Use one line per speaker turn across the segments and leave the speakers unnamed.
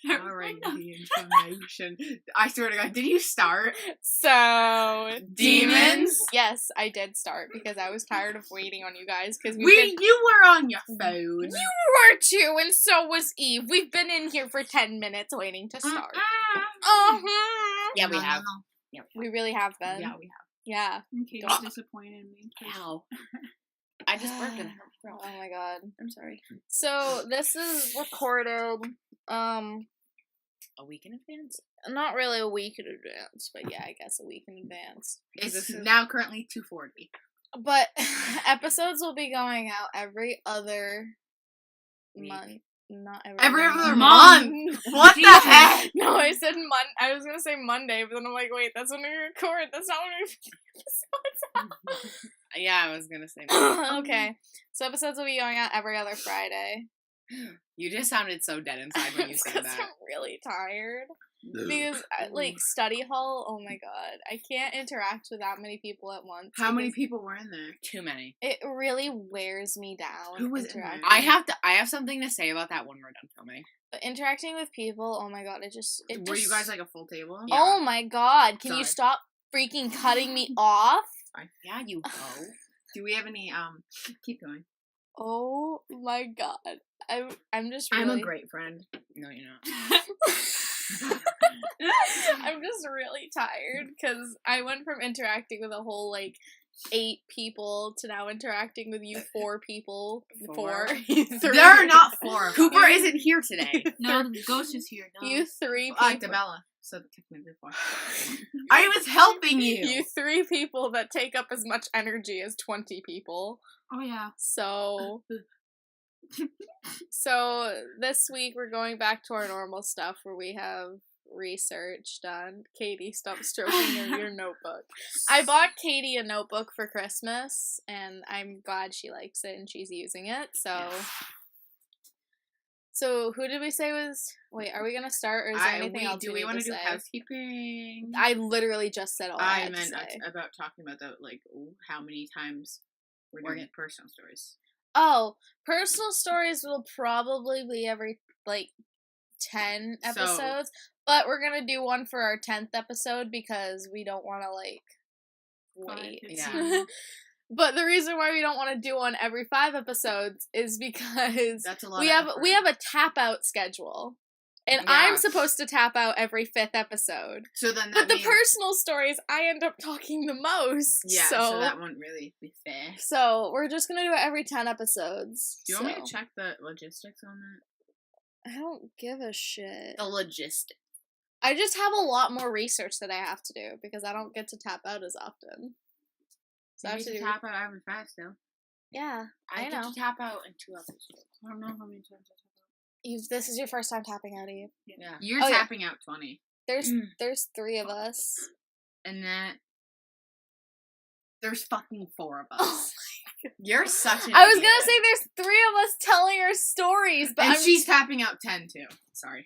Alright, the information. I swear to God, did you start?
So,
Demons?
Yes, I did start because I was tired of waiting on you guys because
You were on your phone.
You were too, and so was Eve. We've been in here for 10 minutes waiting to start.
Yeah, we have.
Yeah, we really have been.
Yeah, we have.
Yeah.
Katie's disappointed in me.
Ow. I just burped in her throat.
Oh my god.
I'm sorry.
So, this is recorded,
A week in advance?
not really a week in advance, but yeah, I guess a week in advance.
It's now currently 2:40.
But episodes will be going out every other
Week.
month. Not
Every
month.
other month. What the heck?
No, I said I was gonna say Monday, but then I'm like, wait, that's when we record. That's not when we episodes
Yeah, I was gonna say
out. Okay, so episodes will be going out every other Friday.
You just sounded so dead inside when you said
Because
that.
I'm really tired. Because, like, study hall, oh my god. I can't interact with that many people at once.
How many people were in there?
Too many.
It really wears me down.
Who was in there?
interacting.
I have something to say about that when we're done filming.
But interacting with people, oh my god,
Were you guys like a full table?
Yeah.
Oh my god, can you
Sorry.
stop freaking cutting me off?
Yeah, you ho.
Do we have any, keep going.
Oh my god. I'm just really...
I'm a great friend.
No, you're not.
I'm just really tired because I went from interacting with a whole, like, 8 people to now interacting with you 4 people.
Four.
You 3.
There are not 4 of us.
Cooper isn't here today.
No, the ghost is here. No.
You 3 people.
Debella. So technically 4. I was helping you.
You 3 people that take up as much energy as 20 people.
Oh, yeah.
So... So, this week we're going back to our normal stuff where we have research done. Katie, stop stroking your notebook. I bought Katie a notebook for Christmas, and I'm glad she likes it and she's using it, so... So, who did we say was... Wait, are we gonna start, or is there anything else
do we want to do
say?
housekeeping?
I literally just said all I
I
had
meant
to say.
about talking about the, like, how many times we're doing personal stories.
Oh, personal stories will probably be every, like, 10 episodes. But we're gonna do one for our 10th episode because we don't want to, like, wait.
Yeah.
But the reason why we don't want to do one every 5 episodes is because
That's a lot
we
of
have a tap out schedule. And
Yeah.
I'm supposed to tap out every 5th episode.
So then
But
that
the personal stories, I end up talking the most.
Yeah, so that wouldn't really be fair.
So we're just gonna do it every 10 episodes.
Do you want me to check the logistics on that?
I don't give a shit.
The logistics.
I just have a lot more research that I have to do because I don't get to tap out as often. So I have to do...
tap out every 5 still.
Yeah, I
get
know.
to tap out in 2 episodes.
I don't know how many times I
This is your first time tapping out, Eve.
Yeah.
You're
Oh, yeah.
tapping out 20.
There's 3 of us.
And that... There's fucking 4 of us.
Oh
You're such an
I was
idiot.
gonna say there's 3 of us telling our stories, but
And she's tapping out 10 too. Sorry.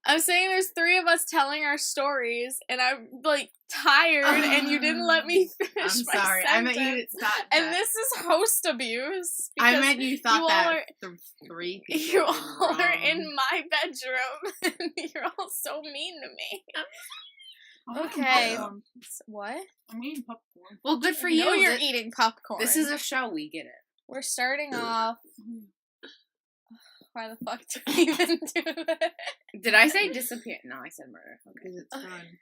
I'm saying there's 3 of us telling our stories, and I'm, like, tired, and you didn't let me finish
I'm
my
sorry.
sentence.
I meant you thought that.
And this is host abuse.
I
because
meant you thought
you
that
all are-
the 3 people
You
were
all are
wrong.
in my bedroom, and you're all so mean to me.
I'm
Okay.
eating popcorn.
What?
I'm eating popcorn.
Well, good for
You know
you.
you're eating popcorn.
This is a show, we get it.
We're starting off... Why the fuck do we even do that?
Did I say disappear? No, I said murder. Okay.
Because it's fun.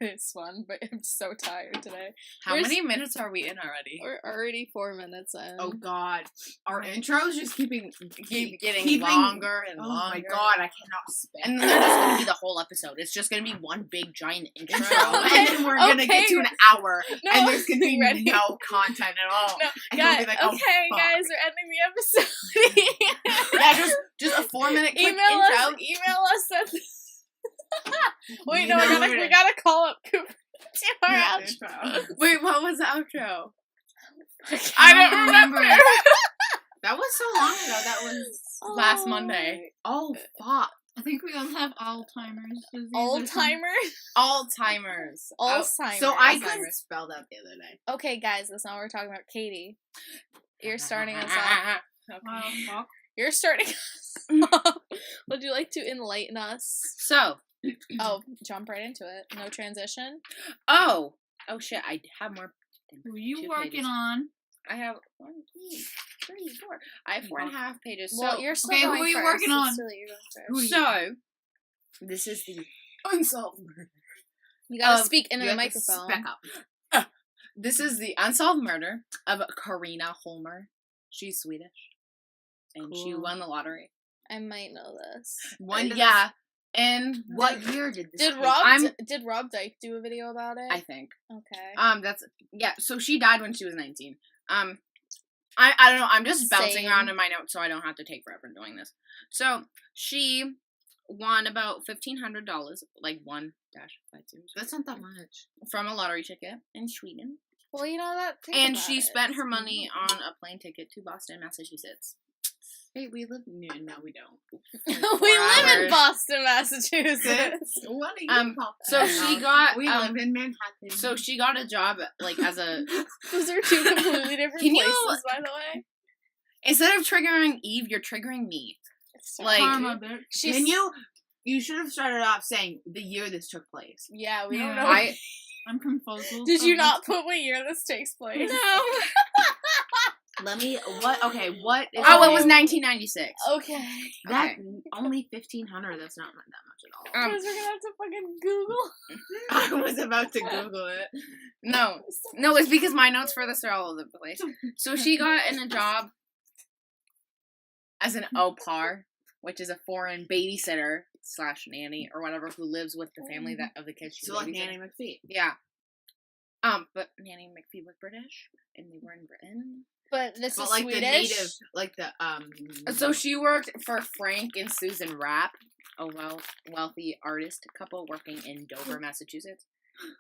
It's fun, but I'm so tired today.
How
We're
many minutes are we in already?
We're already 4 minutes in.
Oh god. Our intro's just keep
Getting longer and
Oh
longer.
my god, I cannot spit.
And then they're just gonna be the whole episode. It's just gonna be one big giant intro.
Okay,
And then we're gonna get to an hour,
No,
and there's gonna be
ready?
no content at all.
No,
And we'll
guys,
be like, oh,
okay,
fuck.
guys, we're ending the episode.
Yeah, just a 4-minute quick
email
intro.
us at... Wait,
You
no,
know
we
where to-
gotta call up Cooper to our
Yeah,
outro.
Wait, what was the outro?
I don't remember.
That was so long ago. That was
Last Monday.
oh fuck.
I think we all have Alzheimer's disease.
Alzheimer's?
Alzheimer's.
Alzheimer's.
So I couldn't spell that the other day.
Okay, guys, that's not what we're talking about. Katie, you're starting us off.
Fuck.
You're starting us off. Would you like to enlighten us?
So,
Oh, jump right into it. No transition.
oh shit! I have more.
Who are you
2
working
pages.
on?
I have 1, 2, 3, 4. I have 4.5 pages. So,
Well, you're still
okay, who
going
are you
first.
working on?
Silly, you're going first.
Who are you-
so this is the unsolved murder.
You gotta speak into
You
the
have to
microphone.
spec up.
This is the unsolved murder of Karina Holmer. She's Swedish, and she
Cool.
won the lottery.
I might know this.
When did
Yeah, and
What year did this?
Did
take?
Rob did Rob Dyke do a video about it?
I think
Okay.
that's So she died when she was 19. I don't know. I'm just bouncing
Same.
around in my notes, so I don't have to take forever doing this. So she won about $1,500, like 1-5
That's not that much.
from a lottery ticket in Sweden.
Well, you know that. think
And
about
she
it.
spent her money on a plane ticket to Boston, Massachusetts.
Hey, we live. No, we don't.
We
4
live in
hours.
Boston, Massachusetts.
What are you
So she got.
We live in Manhattan.
So she got a job, like, as a.
Those are two completely different
Can you-
places, by the way.
Instead of triggering Eve, you're triggering me. Like,
Karma, bitch.
She's,
Can you? You should have started off saying the year this took place.
Yeah, we don't
Yeah.
know.
I'm confused.
Did you not put what year this takes place?
No.
Let me. What? Okay. What? Is
Oh,
the
it was
name?
Okay.
1996.
That
Okay.
only 1,500. That's not that much at all.
Um,
Because we're gonna have to fucking Google.
I was about to Google it.
No, it's because my notes for this are all over the place. So she got in a job as an au pair, which is a foreign babysitter / nanny or whatever who lives with the family that of the kids she's
So like
babysitting.
Nanny McPhee.
Yeah. But Nanny McPhee was British, and they were in Britain.
But this
But
is
like
Swedish.
the native, like the
So she worked for Frank and Susan Rapp, a wealthy artist couple working in Dover, Massachusetts.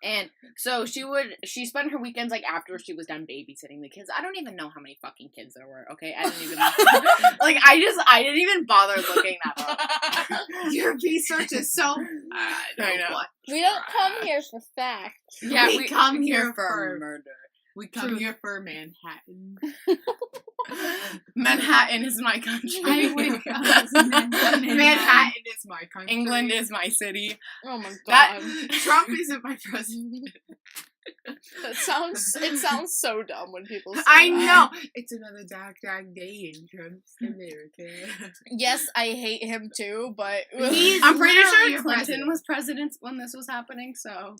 And so she spent her weekends like after she was done babysitting the kids. I don't even know how many fucking kids there were, okay? I didn't even I didn't even bother looking that up.
Your research is so.
I know.
What?
We don't come here for facts.
Yeah,
We come here
for
for-
murder.
We come here for Manhattan.
Manhattan is my country.
I would
Manhattan is my country.
England is my city.
Oh my god.
That
Trump isn't my president.
It sounds so dumb when people say
I
that.
know. It's another dark day in Trump's America.
Yes, I hate him too, but
He's
I'm pretty
literally
sure
your
Clinton
president.
was president when this was happening, so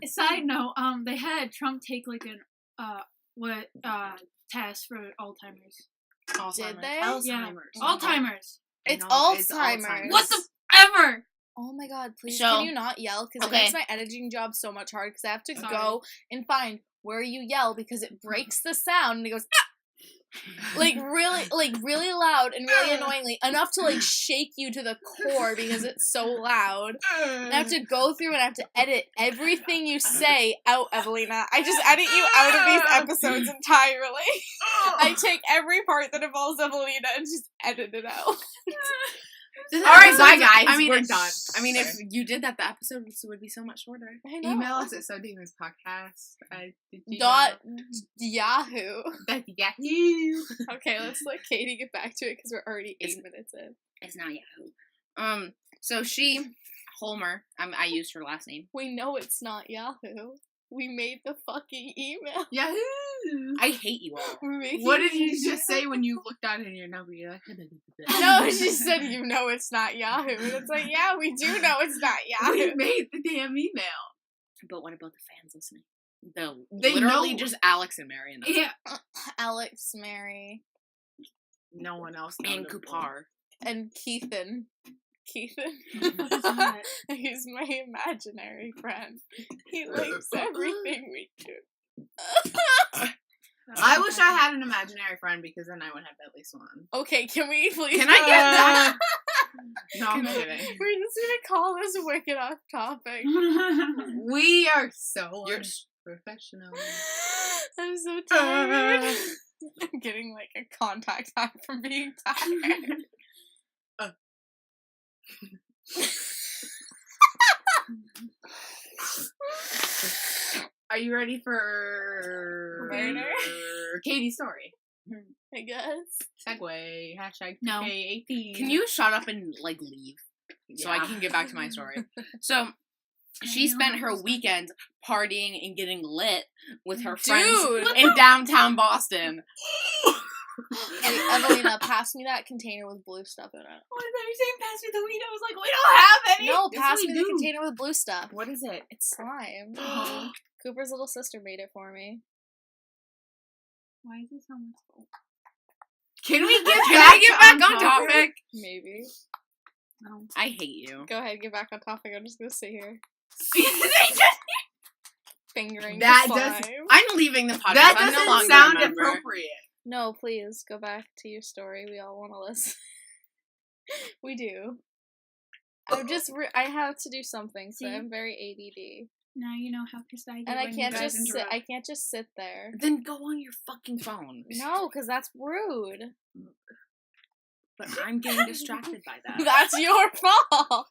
Side note, they had Trump take like an test for Alzheimer's.
did they?
Alzheimer's.
Alzheimer's.
It's
No, it's
Alzheimer's.
What the ever?
Oh my god, please
So-
can you not yell? Because
okay.
it makes my editing job so much hard because I have to
Sorry.
go and find where you yell because it breaks the sound and it goes like really loud and really annoyingly enough to like shake you to the core because it's so loud. And I have to go through and I have to edit everything you say out, Evelina. I just edit you out of these episodes entirely. I take every part that involves Evelina and just edit it out.
All right, bye guys.
I mean,
we're
it's-
done. I mean, if
Sorry.
you did that, the episode would be so much shorter.
I know.
Email us at SoDemonsPodcast.
Dot Yahoo.
Yahoo.
Okay, let's let Katie get back to it because we're already 8 minutes in.
It's not Yahoo. So Holmer. I used her last name.
We know it's not Yahoo. We made the fucking email.
Yahoo.
I hate you all.
We're making
What did you just say when you looked at it in your number? You're like,
No, she said you know it's not Yahoo. And it's like, yeah, we do know it's not
we
Yahoo.
made the damn email.
But what about the fans listening?
They
Literally
know.
just Alex and Marion.
Yeah.
Alex, Mary,
No one else.
And
notable.
Kupar.
and Keithan. Keithan?
that?
He's my imaginary friend. He likes everything we do.
I wish I had an imaginary friend because then I would have at least one.
Okay, can we please
Can I get that?
No, I'm
Can I-
kidding.
We're just gonna call this wicked off topic.
We are so
You're-
professional.
I'm so tired. I'm getting like a contact high from being tired.
Are you ready for
Murder?
Katie's story?
I guess.
Segway. Hashtag
No.
2K18.
Can you shut up and, like, leave? So I
Yeah.
can get back to my story. So, she spent her weekend partying and getting lit with her friends
Dude!
in downtown Boston.
Hey, Evelina, pass me that container with blue stuff in it.
What is that? You're saying pass me the weed? I was like, we don't have any.
No,
Yes,
pass
we
me the
do.
container with blue stuff.
What is it?
It's slime. Cooper's little sister made it for me.
Why is this so much salt?
Can we get
Can I get back on topic?
Maybe.
No.
I hate you.
Go ahead, get back on topic. I'm just gonna sit here fingering
That
the
does-
slime.
I'm leaving the podcast.
That
I'm no
doesn't
longer
sound
a member.
appropriate.
No, please go back to your story. We all want to listen. We do. I have to do something, so
See?
I'm very ADD,
Now you know how pissed I get
and I
when
can't
you guys
just sit.
interrupt.
I can't just sit there.
Then go on your fucking phone.
No, because that's rude.
But I'm getting distracted by that.
That's your fault.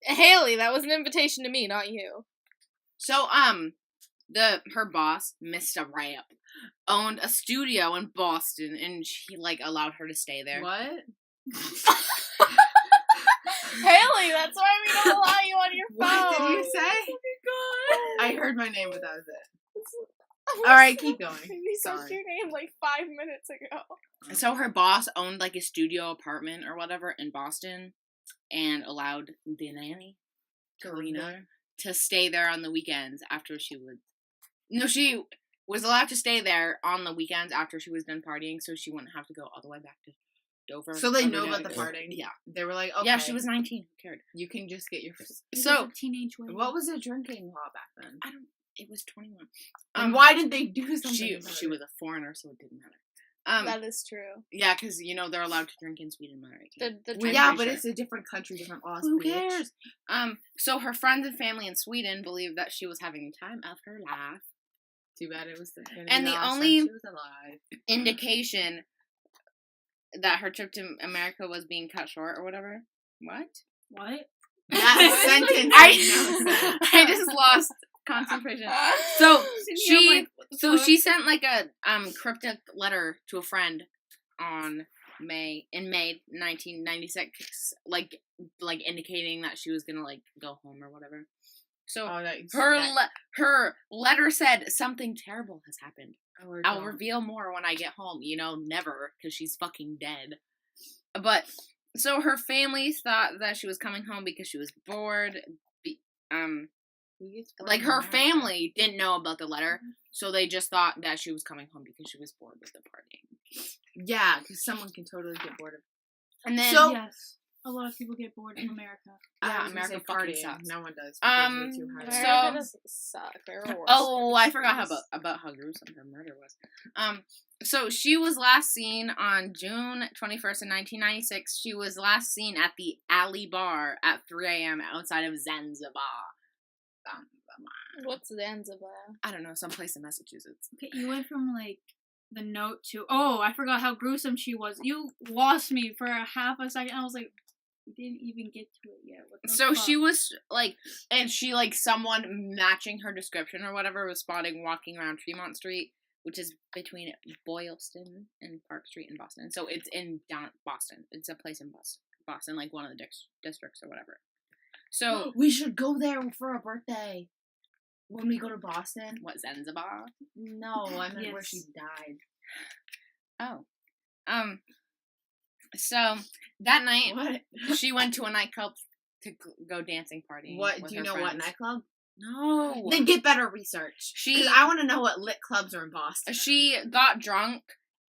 Haley, that was an invitation to me, not you.
So, her boss, Mr. Ramp, owned a studio in Boston, and she, like, allowed her to stay there.
What?
Haley, that's why we don't allow you on your phone.
What did you say?
Oh
I heard my name, but that was it.
my god.
All right, keep going.
You said
Sorry.
your name like 5 minutes ago.
So her boss owned, like, a studio apartment or whatever in Boston, and allowed the nanny, Karina, to stay there on the weekends after she would... No, she was allowed to stay there on the weekends after she was done partying, so she wouldn't have to go all the way back to Dover.
So they
every
know
day.
about the partying.
Yeah.
They were like, okay.
Yeah, she was 19. Who cared?
You can just get your.
It was
So,
a teenage wedding.
What was the drinking law back then?
it was 21.
And why did they do something?
She
about
she
it?
was a foreigner, so it didn't matter.
That is true.
Yeah, because, you know, they're allowed to drink in Sweden when they're 18.
The
Well,
I'm
yeah,
pretty
but
sure.
it's a different country, different laws.
Who
bitch.
cares? So her friends and family in Sweden believed that she was having the time of her life.
Too bad it was the.
And the
last
only-
time she was alive.
Indication that her trip to America was being cut short or whatever. What?
What?
That sentence.
I just lost concentration. So she she sent like a cryptic letter to a friend on May 1996, like indicating that she was gonna like go home or whatever. So
Oh,
her letter said something terrible has happened.
Oh,
I'll reveal more when I get home. You know, never, because she's fucking dead. But so her family thought that she was coming home because she was bored. Like her family didn't know about the letter, so they just thought that she was coming home because she was bored with the partying.
Yeah, because someone can totally get bored of.
And then
So-
Yes. A lot of people get bored in America.
Yeah,
I was gonna
America
say
fucking
partying.
sucks.
No one does.
Um,
Because they're too high.
America
So-
doesn't suck. There are worse
oh, I forgot
countries.
about how gruesome her murder was. So she was last seen on June 21st in 1996. She was last seen at the Alley Bar at 3 a.m. outside of Zanzibar.
What's Zanzibar?
I don't know, someplace in Massachusetts.
Okay, you went from like the note to I forgot how gruesome she was. You lost me for a half a second. I was like, we didn't even get to it yet. What the
So
fuck?
she was like, and she like someone matching her description or whatever was spotted walking around Tremont Street, which is between Boylston and Park Street in Boston. So it's in down Boston. It's a place in Boston, like one of the districts or whatever. So
We should go there for a birthday. When we go to Boston.
what, Zanzibar?
No, I meant where
Yes.
she died.
Oh, so that night
What?
she went to a nightclub to go dancing partying.
What?
with
Do you
her
know what
friends.
nightclub?
No.
Then get better research.
She-
Because I want to know what lit clubs are in Boston.
She got drunk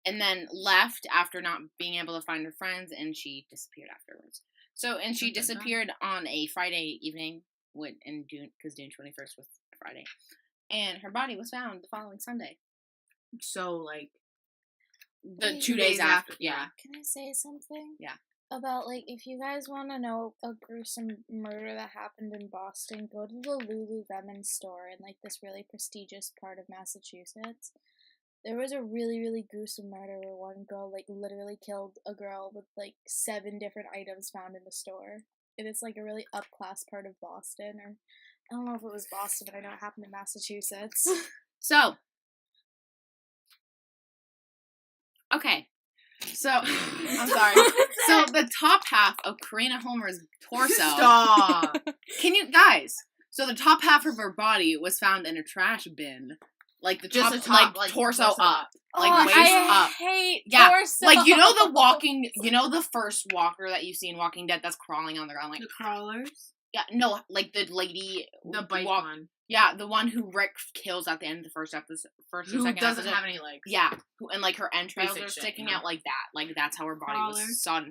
and then left after not being able to find her friends, and she disappeared afterwards. So, and she
Okay.
disappeared on a Friday evening, in June, because June 21st was Friday, and her body was found the following Sunday,
So, like,
the
Wait.
2 days after. Yeah.
Can I say something?
Yeah.
About, like, if you guys want to know a gruesome murder that happened in Boston, go to the Lululemon store in, like, this really prestigious part of Massachusetts. There was a really, really gruesome murder where one girl, like, literally killed a girl with, like, 7 different items found in the store. And it's, like, a really up-class part of Boston, or I don't know if it was Boston, but I know it happened in Massachusetts.
So, Okay. So, I'm sorry. So, the top half of Karina Homer's torso.
Stop.
Can you, guys? So, the top half of her body was found in a trash bin. Like, the
Just
top,
the top,
like torso up. Like,
Oh,
waist
I
up.
hate
Yeah,
torso.
like, you know the walking, you know the first walker that you see in Walking Dead that's crawling on the ground? Like,
The crawlers.
yeah, no, like the lady.
The bike one.
Yeah, the one who Rick kills at the end of the first episode.
Who
second
doesn't
episode.
have any legs.
Yeah, and like her entrails
Basic
are
shit,
sticking
yeah.
out like that. Like that's how her body
Crawler.
was sun.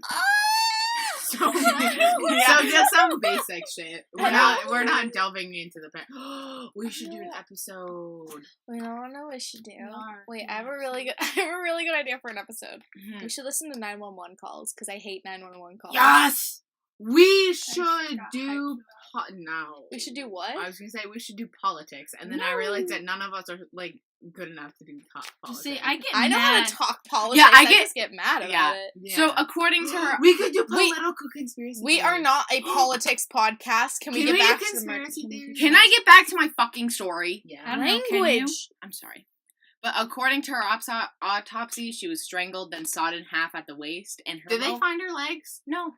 So just some basic shit. We're not delving into the we should do an episode.
Wait, I don't know what we should do.
are.
Wait, I have a really good idea for an episode.
Mhm.
We should listen to 911 calls because I hate 911 calls.
Yes! We should
got
do
hyped
no.
We should do what?
I was gonna say we should do politics, and then I realized that none of us are like good enough to do politics.
See, I get
I know
mad.
how to talk politics.
Yeah, I
just get mad about
yeah.
it.
Yeah.
So according to her,
we could do political conspiracy.
We are
theories.
not a politics podcast. Can we
Can
get back
do
to the
conspiracy theories?
can I get back to my fucking story?
I
Yeah.
don't know, can you?
language?
I'm sorry. But according to her autopsy, she was strangled, then sawed in half at the waist, and her
Did they find her legs?
No.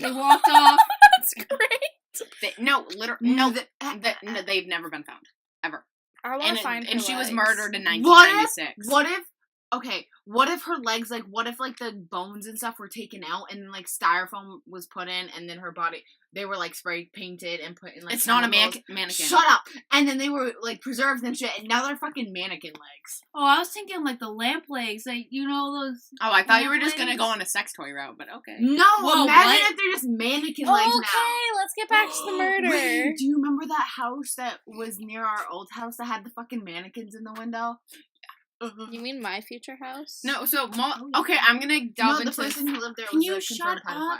They walked off.
That's great.
No, literally, no,
The-
they've never been found. Ever.
I want to find.
And
her
she was
legs.
murdered in
What
1996.
What if? Okay, what if her legs, like, what if, like, the bones and stuff were taken out and, like, styrofoam was put in and then her body, they were, like, spray painted and put in, like,
It's not a
chemicals?
mannequin.
Shut up! And then they were, like, preserved and shit, and now they're fucking mannequin legs.
Oh, I was thinking like the lamp legs, like you know those.
Oh, I thought you were just gonna
legs?
go on a sex toy route, but okay.
No,
Whoa,
imagine
what?
if they're just mannequin legs now.
Okay, let's get back to the murder.
Wait, do you remember that house that was near our old house that had the fucking mannequins in the window?
You mean my future house?
No, so
yeah.
okay, I'm gonna delve
No, the
into.
person who lived there
Can
was
you
a
shut
confirmed pedophile.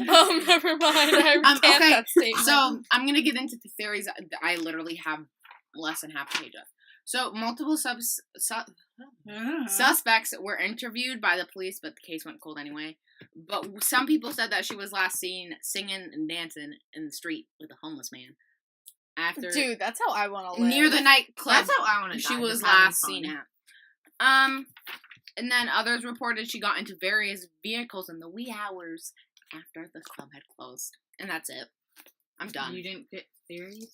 Oh, never mind. I recant
okay,
that statement.
So I'm gonna get into the theories that I literally have less than half a page of. So multiple suspects were interviewed by the police, but the case went cold anyway. But some people said that she was last seen singing and dancing in the street with a homeless man. After
Dude, that's how I want to live.
near the nightclub
That's how I want to die.
she was
just having
last
fun.
seen at. And then others reported she got into various vehicles in the wee hours after the club had closed. And that's it. I'm done.
You didn't get theories?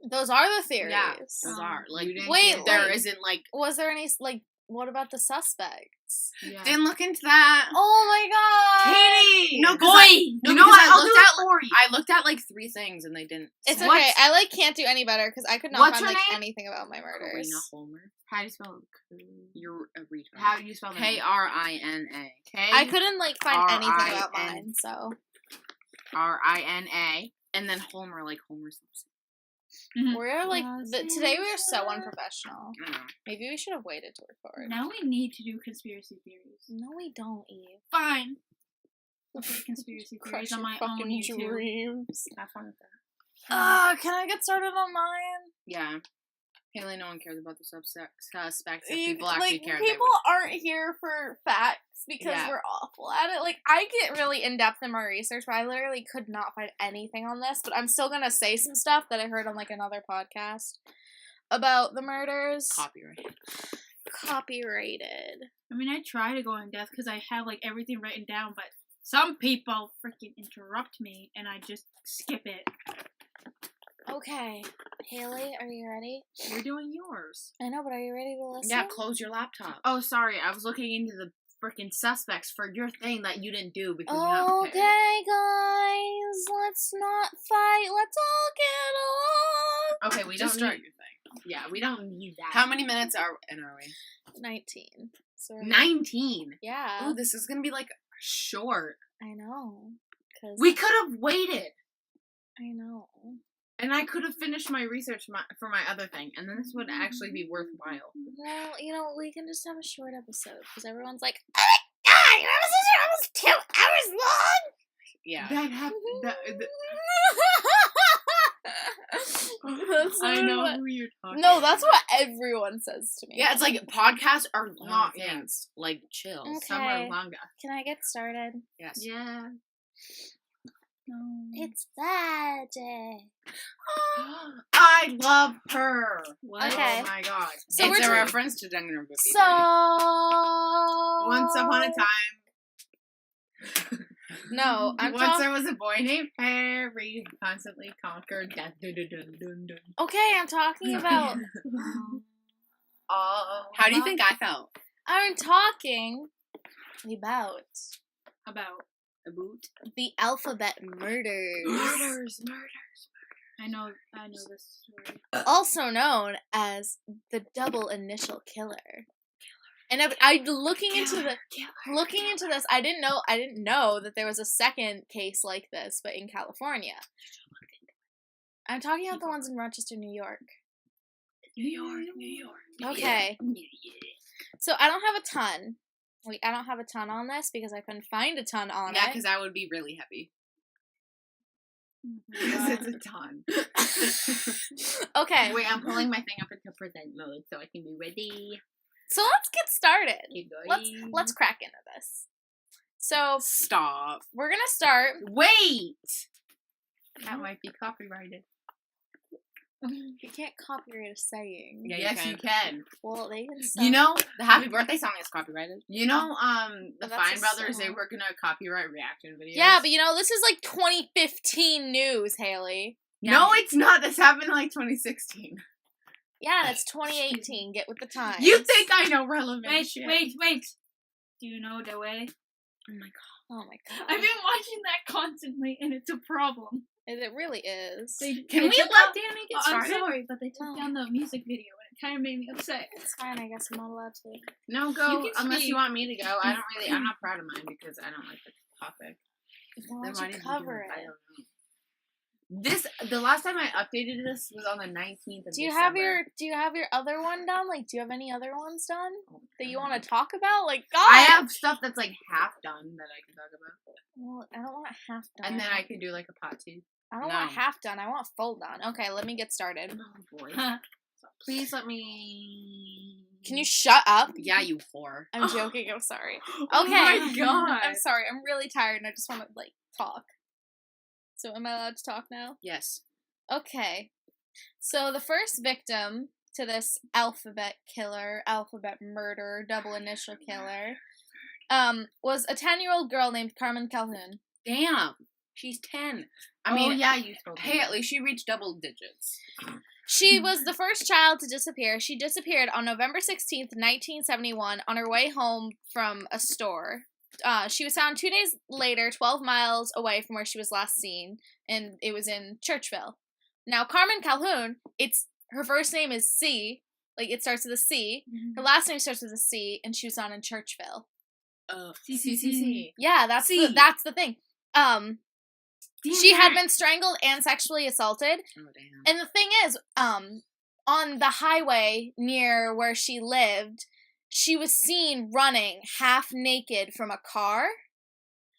Those are the theories.
Yeah, those are. Like,
You didn't
Wait,
get-
there
like-
isn't, like,
Was there any, like, what about the suspects?
Yeah.
didn't look into that.
Oh my god!
Katie!
No, 'cause
Boy!
I-
you know
because
what?
I
I'll
looked
do it
at,
for you.
I looked at, like, 3 things and they didn't.
It's
say.
okay.
What's-
I, like, can't do any better because I could not
What's
find,
her
like,
name?
anything about my murders.
Karina Homer.
How do you spell
You're a retard.
How do you spell that?
Krina.
I couldn't, like, find anything about
R-I-N.
mine, so.
R-I-N-A.
And then Homer, like Homer Simpson.
We're, like, today we are so unprofessional.
I don't know.
Maybe we should have waited to record.
Now we need to do conspiracy theories.
No, we don't, Eve.
Fine. I'll put conspiracy
Crush
theories on
your
my own
fucking
YouTube.
dreams.
Have fun with that.
Can I get started on mine?
Yeah. Haley, no one cares about the suspects. If
You-
people actually
like,
care.
people aren't here for facts because
Yeah.
we're awful at it. Like, I get really in depth in my research, but I literally could not find anything on this. But I'm still gonna say some stuff that I heard on like another podcast about the murders. Copyrighted.
I mean, I try to go in depth because I have like everything written down, but some people freaking interrupt me and I just skip it.
Okay, Haley, are you ready?
We're doing yours.
I know, but are you ready to listen?
Yeah, close your laptop.
Oh, sorry. I was looking into the freaking suspects for your thing that you didn't do because you're not
Okay,
prepared.
guys, let's not fight. Let's all get along.
Okay, we
Just
don't
start
need,
your thing.
yeah, we don't need that.
How many minutes are we?
19. So we're
19.
Yeah,
Ooh, this is gonna be like
Short.
I know. 'Cause
We could have waited.
I know.
And I could have finished my research for my other thing, and then this would actually be worthwhile.
Well, we can just have a short episode because everyone's like, "Oh my god, your episodes are almost 2 hours long."
Yeah.
That happened.
That's
I
literally
know
what-
who you're talking
No, that's
about.
what everyone says to me.
Yeah, it's like podcasts are long
Not- yeah.
things. Like, chill.
Okay.
Some are longer.
Can I get started?
Yes.
Yeah.
No.
It's magic.
I love her.
What?
Okay.
Oh my god.
So
it's
we're
a
t-
reference to Danganronpa.
So
Once upon a time.
No, I'm
Once
talking.
there was a boy named Harry who constantly conquered death. Dun, dun, dun, dun, dun.
Okay, I'm talking about.
Oh, how do you think I felt?
I'm talking about
About.
the alphabet murders.
Murders.
I know this story.
Also known as the double initial killer. And I looking into this, I didn't know that there was a second case like this, but in California. I'm talking about the ones in Rochester, New York.
New York.
Okay. So I don't have a ton. I don't have a ton on this because I couldn't find a ton on
Yeah,
it.
because that would be really heavy.
Oh
Because
my God.
it's a ton.
Okay.
Wait, I'm pulling my thing up into present mode so I can be ready.
So let's get started.
Keep going.
Let's crack into this. So
Stop.
we're gonna start.
Wait! That might be copyrighted.
You can't copyright a saying.
Yeah,
yes, you can.
Well, they can. Stop.
You know,
The happy birthday song is copyrighted.
the
But that's
Fine
a
Brothers, they
song.
were gonna copyright reaction videos.
Yeah, but this is like 2015 news, Haley.
No, it's not. This happened in like 2016.
Yeah, it's 2018. Get with the times.
You think I know relevant
Wait,
shit.
wait. Do you know the way?
Oh my god.
I've been watching that constantly, and it's a problem.
It really is.
Can we
took
let
out-
Danny get
I'm
started?
sorry, but they took
Oh.
down the music video, and it kind of made me upset.
It's fine. I guess I'm not allowed to.
No,
You
go.
can
Unless
speak.
you want me to go. I'm not proud of mine because I don't like the topic.
Why
Then
don't you
did we do
cover
I
it?
don't know. The last time I updated this was on the 19th of
Do you
December.
have your other one done? Like, do you have any other ones done
Oh,
that you
God.
want to talk about? Like, God.
I have stuff that's like half done that I can talk about.
Well, I don't want half done.
And then I can do like a part two.
I don't
No.
want half done. I want full done. Okay, let me get started.
Oh boy.
Huh.
Please let me.
Can you shut up?
Yeah, you whore.
I'm joking. I'm sorry.
Oh
Okay.
my god.
I'm sorry. I'm really tired and I just want to like talk. So am I allowed to talk now?
Yes.
Okay. So the first victim to this alphabet murder, double initial killer, was a 10-year-old girl named Carmen Calhoun.
Damn. She's 10. I
Oh
mean,
yeah, you told me.
hey, at least she reached double digits.
She was the first child to disappear. She disappeared on November 16th, 1971, on her way home from a store. She was found 2 days later, 12 miles away from where she was last seen, and it was in Churchville. Now, Carmen Calhoun, her first name is C, like it starts with a C. Her last name starts with a C, and she was found in Churchville.
CCC.
Yeah, that's
C.
the thing. She had been strangled and sexually assaulted.
Oh, damn.
And the thing is, on the highway near where she lived, she was seen running half naked from a car.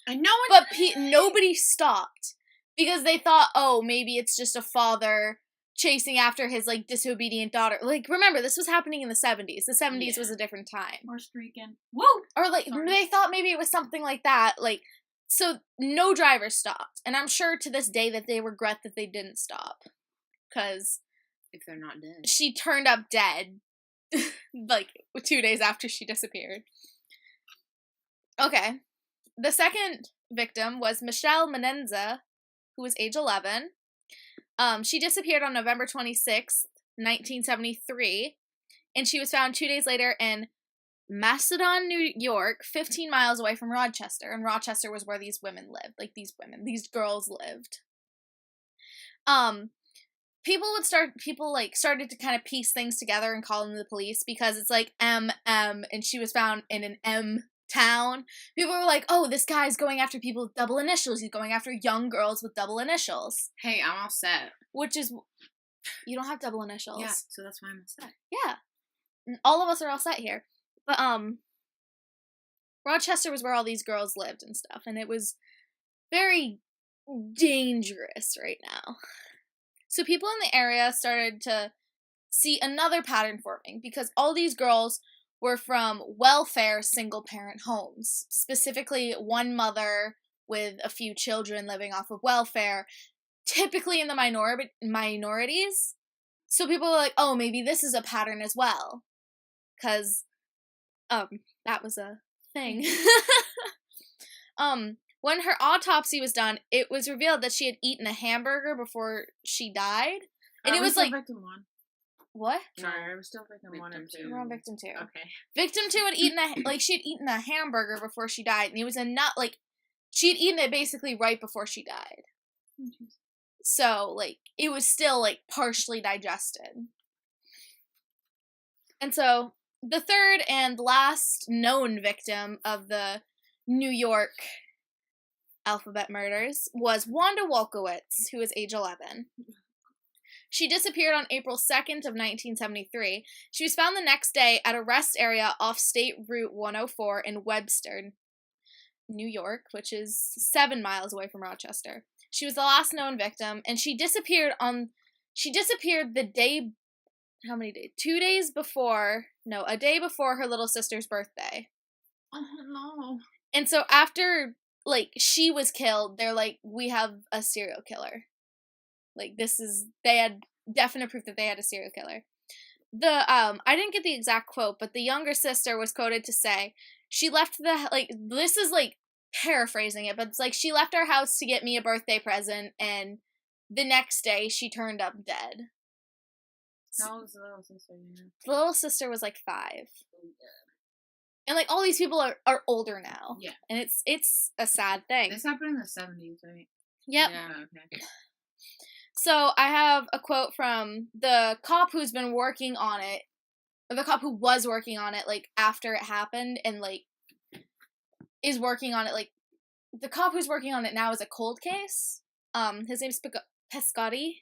I know it.
But nobody stopped because they thought, oh, maybe it's just a father chasing after his like disobedient daughter. Like, remember, this was happening in the 70s. The 70s was a different time.
Or streaking. Woo!
Or like
Sorry.
they thought maybe it was something like that. Like, so no driver stopped, and I'm sure to this day that they regret that they didn't stop, because
If they're not dead.
she turned up dead, like 2 days after she disappeared. Okay, the second victim was Michelle Menenza, who was age 11. She disappeared on November 26th, 1973, and she was found 2 days later in Macedon, New York, 15 miles away from Rochester, and Rochester was where these women lived. Like, these girls lived. People started to kind of piece things together and call them the police because it's like M, and she was found in an M town. People were like, oh, this guy's going after people with double initials. He's going after young girls with double initials.
Hey, I'm all set.
Which is, you don't have double initials.
Yeah, so that's why I'm all set.
Yeah. All of us are all set here. But, Rochester was where all these girls lived and stuff, and it was very dangerous right now. So people in the area started to see another pattern forming because all these girls were from welfare single-parent homes. Specifically, one mother with a few children living off of welfare, typically in the minorities. So people are like, oh, maybe this is a pattern as well. Because, that was a thing. When her autopsy was done, it was revealed that she had eaten a hamburger before she died. And it was like...
Victim 1.
What?
Sorry, I was still victim 1 and 2.
We're on victim 2.
Okay.
Victim 2 had eaten she had eaten a hamburger before she died, and it was she had eaten it basically right before she died. So, it was still, partially digested. And so, the third and last known victim of the New York alphabet murders was Wanda Wolkowitz, who was age 11. She disappeared on April 2nd of 1973. She was found the next day at a rest area off State Route 104 in Webster, New York, which is 7 miles away from Rochester. She was the last known victim, and she disappeared the day, how many days? 2 days before, no, a day before her little sister's birthday.
Oh, no.
And so after, she was killed, they're like, we have a serial killer. They had definite proof that they had a serial killer. I didn't get the exact quote, but the younger sister was quoted to say, she left this is, paraphrasing it, but it's she left our house to get me a birthday present, and the next day she turned up dead.
How old was the little sister?
The little sister was, 5. And, all these people are older now.
Yeah.
And it's a sad thing.
This happened in the 70s, right?
Yep.
Yeah, okay.
So, I have a quote from the cop who's been working on it, or the cop who was working on it, after it happened, and, is working on it, the cop who's working on it now is a cold case. His name's Pescotti,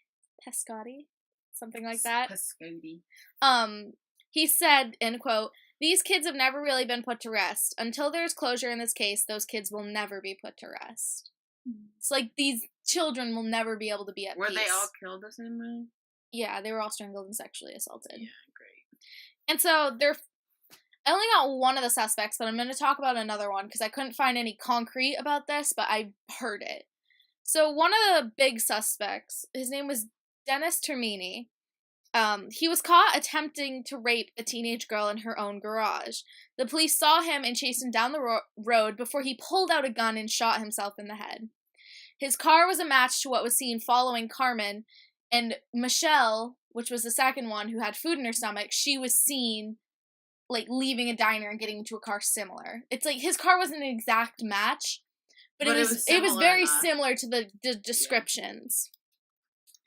something like that.
Pescotti.
He said, end quote, "These kids have never really been put to rest. Until there's closure in this case, those kids will never be put to rest." It's these children will never be able to be at peace.
Were they all killed the same way?
Yeah, they were all strangled and sexually assaulted.
Yeah, great.
And so I only got one of the suspects, but I'm going to talk about another one because I couldn't find any concrete about this, but I heard it. So one of the big suspects, his name was Dennis Termini. He was caught attempting to rape a teenage girl in her own garage. The police saw him and chased him down the road before he pulled out a gun and shot himself in the head. His car was a match to what was seen following Carmen, and which was the second one who had food in her stomach, she was seen, leaving a diner and getting into a car similar. It's his car wasn't an exact match, but it was very similar to the descriptions.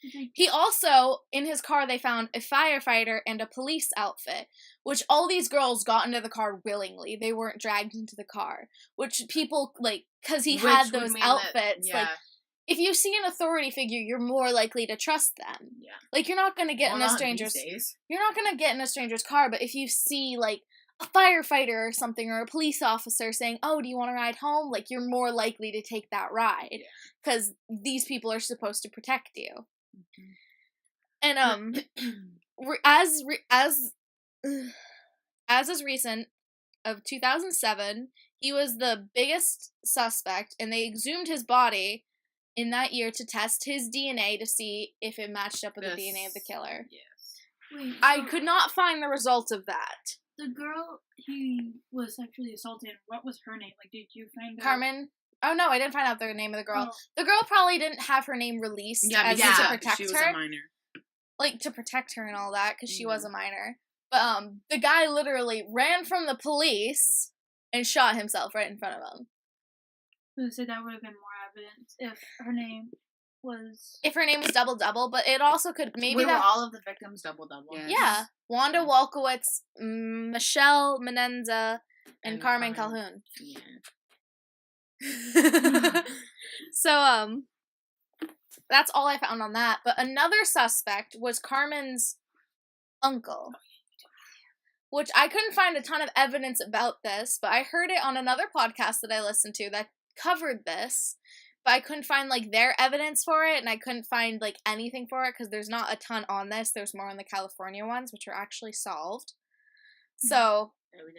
Yeah. He also, in his car, they found a firefighter and a police outfit, which all these girls got into the car willingly. They weren't dragged into the car, which people, because he had those outfits, if you see an authority figure, you're more likely to trust them. Yeah. You're not going to get in a stranger's... You're not going to get in a stranger's car, but if you see, a firefighter or something, or a police officer saying, oh, do you want to ride home? You're more likely to take that ride. Because these people are supposed to protect you. Mm-hmm. And, as is recent of 2007, he was the biggest suspect, and they exhumed his body in that year to test his DNA to see if it matched up with the DNA of the killer.
Yes.
Wait, so
I could not find the results of that.
the girl he was sexually assaulted, what was her name? Did you find out?
Carmen? Oh, no, I didn't find out the name of the girl.
Oh.
The girl probably didn't have her name released to protect
she was
her.
a minor.
To protect her and all that, because she was a minor. But, the guy literally ran from the police and shot himself right in front of him.
So that would have been more evidence if her name was...
If her name was Double, but it also could... Maybe
were all of the victims Double?
Yes.
Yeah. Wanda Wolkowitz, Michelle Menenza, and Carmen Calhoun.
Yeah.
So, that's all I found on that. But another suspect was Carmen's uncle, which I couldn't find a ton of evidence about this, but I heard it on another podcast that I listened to that covered this, but I couldn't find, their evidence for it, and I couldn't find, anything for it, because there's not a ton on this. There's more on the California ones, which are actually solved. So...
Oh,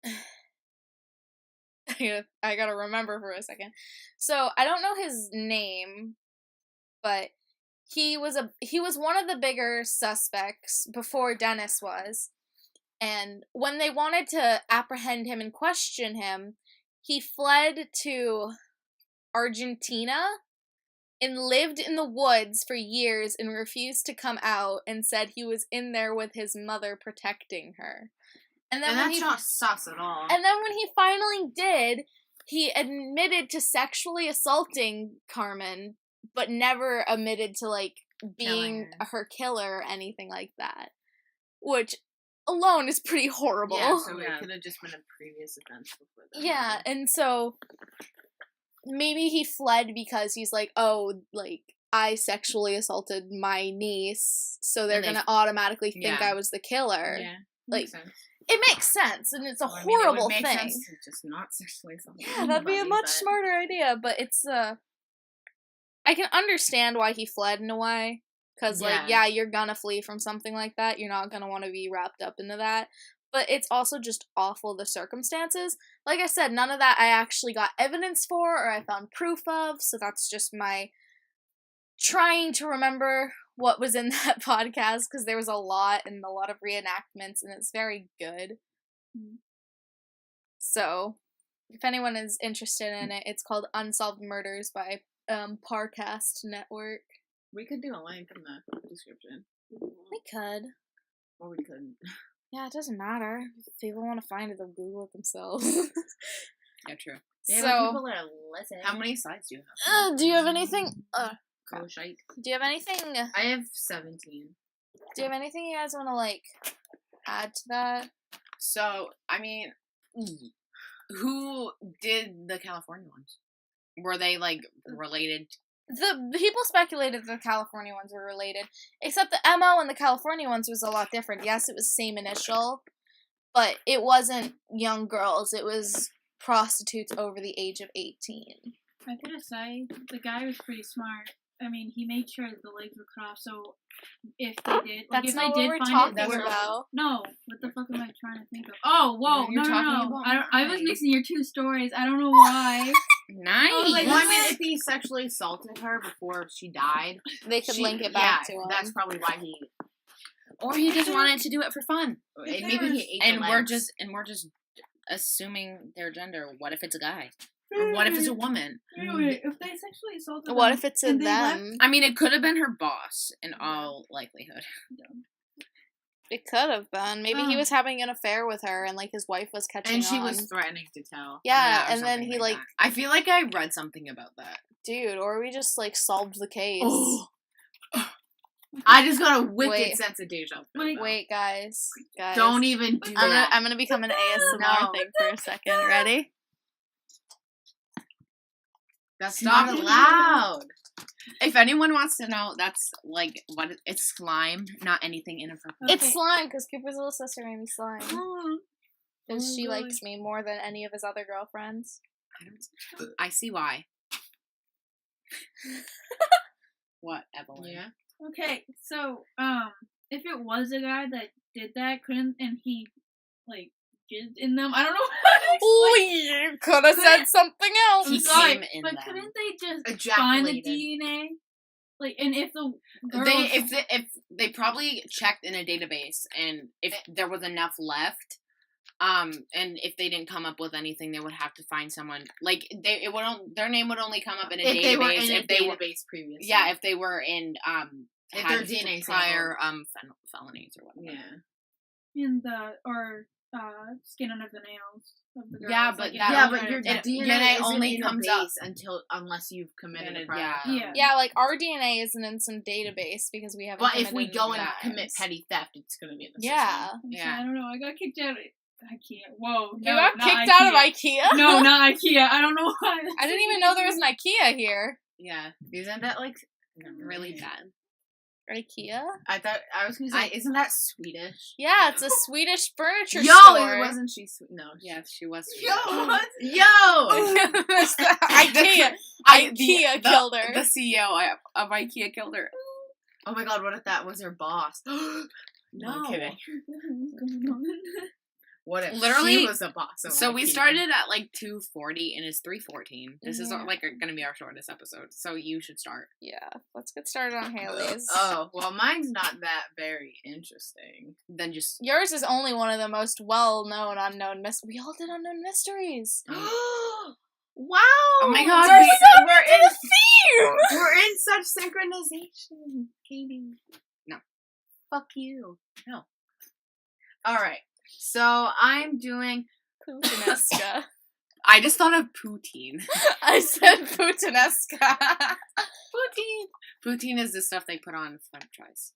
dang.
I gotta remember for a second. So I don't know his name, but he was one of the bigger suspects before Dennis was. And when they wanted to apprehend him and question him, he fled to Argentina and lived in the woods for years and refused to come out and said he was in there with his mother protecting her. And then
that's not sus at all.
And then when he finally did, he admitted to sexually assaulting Carmen, but never admitted to, like, being her killer or anything like that. Which alone is pretty horrible.
Yeah, so it could have just been a previous event before that.
Yeah, and so maybe he fled because he's like, oh, like, I sexually assaulted my niece, so they're gonna automatically think I was the killer.
Yeah,
like,
makes sense.
It makes sense, and it's a horrible
it would make
thing.
Sense to just not sexually assault
Yeah, that'd be a much smarter idea, but it's, I can understand why he fled in a way, because, like, you're gonna flee from something like that, you're not gonna want to be wrapped up into that, but it's also just awful, the circumstances. Like I said, none of that I actually got evidence for, or I found proof of, so that's just my trying to remember what was in that podcast, because there was a lot, and a lot of reenactments, and it's very good. So, if anyone is interested in it, it's called Unsolved Murders by Parcast Network.
We could do a link in the description.
We could.
Or we couldn't.
Yeah, it doesn't matter. If people want to find it, they'll Google it themselves.
Yeah, true.
Yeah,
so,
people are listening. How many sides do you have?
do you have anything?
Shite.
Do you have anything?
I have 17.
Do you have anything you guys want to, like, add to that?
So, I mean, who did the California ones? Were they, like, related?
The people speculated the California ones were related, except the MO and the California ones was a lot different. Yes, it was same initial, but it wasn't young girls. It was prostitutes over the age of 18.
I gotta say, the guy was pretty smart. I mean, he made sure that the legs were cut off, so if they did...
That's
if
not
they
what
did
we're
find
talking
it,
about.
No, what the fuck am I trying to think of? Oh, whoa, no. I was mixing your two stories. I don't know why.
Nice.
Oh, like,
well, I mean, if he sexually assaulted her before she died...
They could link it back to him.
That's probably why he...
Or he just wanted to do it for fun.
Maybe he ate
and we're just assuming their gender. What if it's a guy? Or what if it's a woman?
Wait, if they sexually assaulted
what
them,
if it's a them?
I mean, it could have been her boss, in all likelihood.
It could have been. Maybe he was having an affair with her, and, like, his wife was catching on.
And she was threatening to tell.
Yeah, and then he, like...
I feel like I read something about that.
Dude, or we just, like, solved the case.
Oh. I just got a wicked sense of deja vu.
Wait, guys.
Don't even do that.
I'm gonna become an ASMR thing for a second. Ready?
That's not allowed.
If anyone wants to know, that's like what it's slime, not anything inappropriate.
It's slime because Cooper's little sister made me slime. Because she likes me more than any of his other girlfriends.
I see why. What, Evelyn?
Yeah.
Okay, so, if it was a guy that did that, and he, like, jizzed in them, I don't know
Oh, you could have said something else.
He
sorry,
came in
but
them.
couldn't they just
Ejaculated.
find the DNA? Like, and if the girls...
If they probably checked in a database, and if there was enough left, and if they didn't come up with anything, they would have to find someone. Like their name would only come up in a database
they were in a database previously.
Yeah, if they were in
if
had
their DNA
prior felonies or whatever.
Yeah.
in the skin under the nails of the girls.
Yeah, but
your
DNA
isn't
only
in
comes
a
up
base unless you've committed a crime.
Yeah, like our DNA isn't in some database because we haven't.
But if we
committed
go and
crimes.
commit petty theft, it's gonna be in the
So,
Yeah.
I don't know. I got kicked out of IKEA. Whoa.
You got kicked out of IKEA?
No, not IKEA. I don't know why.
I didn't even know there was an IKEA here.
Yeah. Isn't that like really bad?
IKEA?
I was gonna say, isn't that Swedish?
Yeah, it's a Swedish furniture
Yo,
store.
wasn't she? No.
Yeah, she was.
Yo, what? Yo.
IKEA. IKEA killed her.
The CEO of IKEA killed her.
Oh my god, what if that was her boss?
No.
I'm kidding. What if
Literally,
she was the boss? Of
So we
IKEA?
started at like 2:40 and it's 3:14. This is
Yeah.
like going to be our shortest episode. So you should start.
Yeah, let's get started on Haley's.
Oh, well, mine's not that very interesting.
Then just
Yours is only one of the most well-known unknown mysteries. We all did unknown mysteries.
Wow!
Oh my God,
We're in such synchronization, Katie.
No.
Fuck you. No. All right. So I'm doing.
Putinesca.
I just thought of poutine.
I said Putinesca.
Poutine. Poutine is the stuff they put on French fries.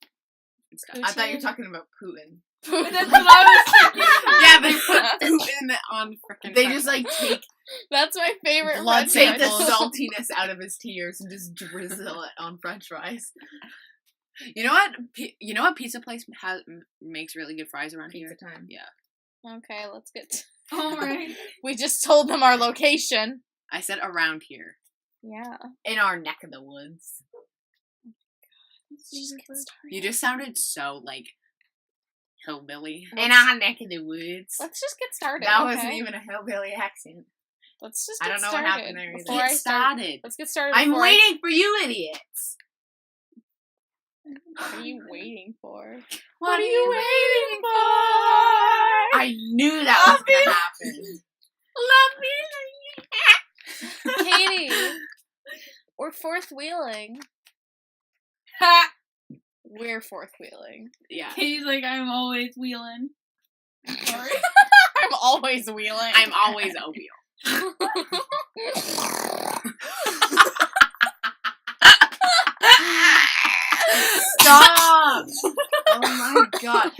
And stuff.
I thought you were talking about Putin.
That's what I was thinking.
Yeah, they put Putin on freaking.
They just like take
That's my favorite
Blood
French
take the
fries.
saltiness out of his tears and just drizzle it on French fries.
You know what? You know what pizza place makes really good fries around here?
Pizza time.
Yeah.
Okay, let's get.
Alright.
We just told them our location.
I said around here.
Yeah.
In our neck of the woods.
Just get started.
You just sounded so like hillbilly.
In our neck of the woods.
Let's just get started.
That
okay?
wasn't even a hillbilly accent.
Let's just
I
get
don't know
started.
what happened there either.
Before I
Get
start,
started.
let's get started.
I'm
before
waiting for you idiots.
What are you waiting for?
What are you waiting for? I knew that was gonna happen. Love me.
Katie, we're fourth wheeling.
Ha!
We're fourth wheeling.
Yeah.
He's like, I'm always wheeling.
Sorry. I'm always wheeling.
I'm always a wheel.
Stop! Oh my god.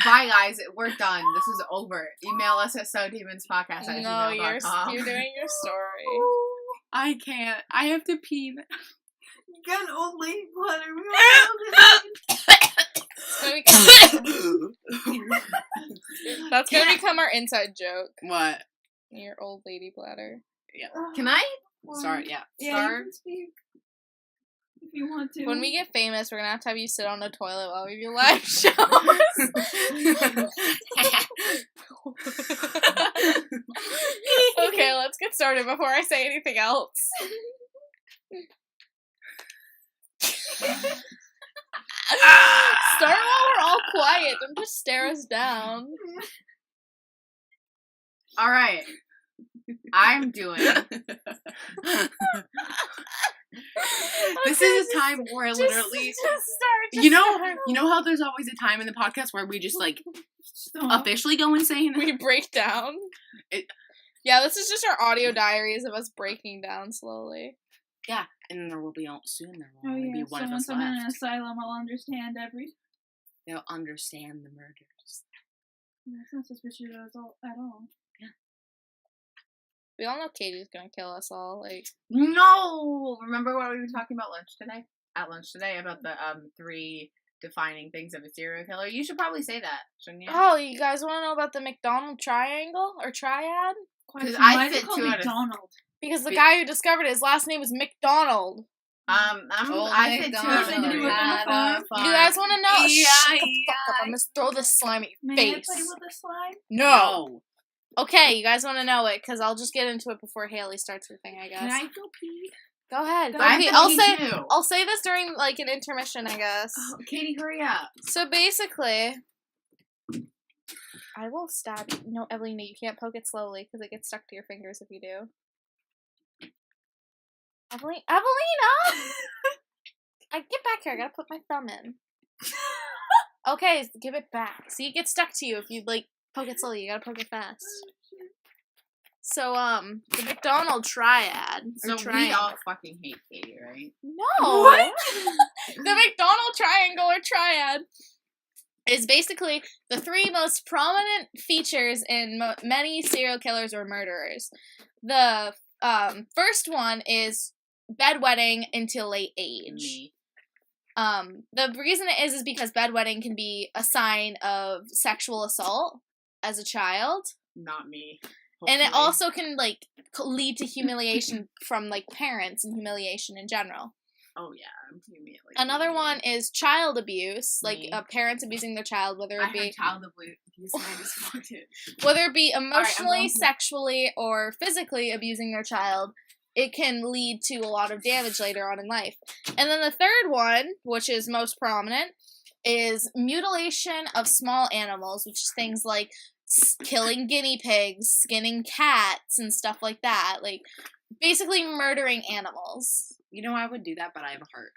Bye guys, we're done. This is over. Email us at sodemonspodcast@gmail.com.
No, you're doing your story.
I can't. I have to pee.
Get old lady bladder.
That's gonna become our inside joke.
What?
Your old lady bladder.
Can I
Sorry. Yeah.
Yeah,
start?
you can speak. If you want to.
When we get famous, we're gonna have you sit on a toilet while we do live shows. Okay, let's get started before I say anything else. Start while we're all quiet. Don't just stare us down.
All right. I'm doing.
This is a time where literally, you know how there's always a time in the podcast where we just like
Stop.
officially go insane.
We break down. Yeah, this is just our audio diaries of us breaking down slowly.
Yeah, and there will be soon. There will
Oh
only
yeah,
be one
so
of
once
us
I'm in an
left.
asylum, I'll understand every.
They'll understand the murders.
That's not suspicious at all.
We all know Katie's gonna kill us all. Like,
No! Remember what we were talking about at lunch today about the 3 defining things of a serial killer? You should probably say that, shouldn't you?
oh, you guys want to know about the McDonald triangle or triad?
Question:
I
Why is
fit
it called
2 out of-
McDonald?
Because the guy who discovered it, his last name was McDonald.
I fit 2 out
Nothing to do with
of
the
3.
You guys want to know?
Yeah,
Shut the fuck up! I'm gonna throw this slime at your
May I
face.
play with the slime?
No. Okay, you guys want to know it because I'll just get into it before Haley starts her thing. I guess.
Can I go pee?
Go ahead. Go
I have
pee.
to
I'll
pee
say.
too.
I'll say this during like an intermission. I guess.
Oh, Katie, hurry up.
So basically, I will stab you. No, Evelina, you can't poke it slowly because it gets stuck to your fingers if you do. Evelina! I get back here. I gotta put my thumb in. Okay, give it back. See, it gets stuck to you if you like poke it slowly. You gotta poke it fast. So, the McDonald triad.
So we
triangle.
all fucking hate Katie, right?
No.
What?
The McDonald triangle or triad is basically the 3 most prominent features in many serial killers or murderers. The first one is bedwetting until late age.
Me.
The reason it is because bedwetting can be a sign of sexual assault as a child.
Not me.
And it
hopefully.
also can, like, lead to humiliation from, like, parents and humiliation in general.
Oh yeah, I'm immediately.
Another one is child abuse, like
Me.
Parents abusing their child, whether
I
it be
had child abuse and I just fucked it.
whether it be
I'm
emotionally,
going to-
sexually, or physically abusing their child. It can lead to a lot of damage later on in life. And then the third one, which is most prominent, is mutilation of small animals, which is things like killing guinea pigs, skinning cats, and stuff like that. Like, basically murdering animals.
You know, I would do that, but I have a heart.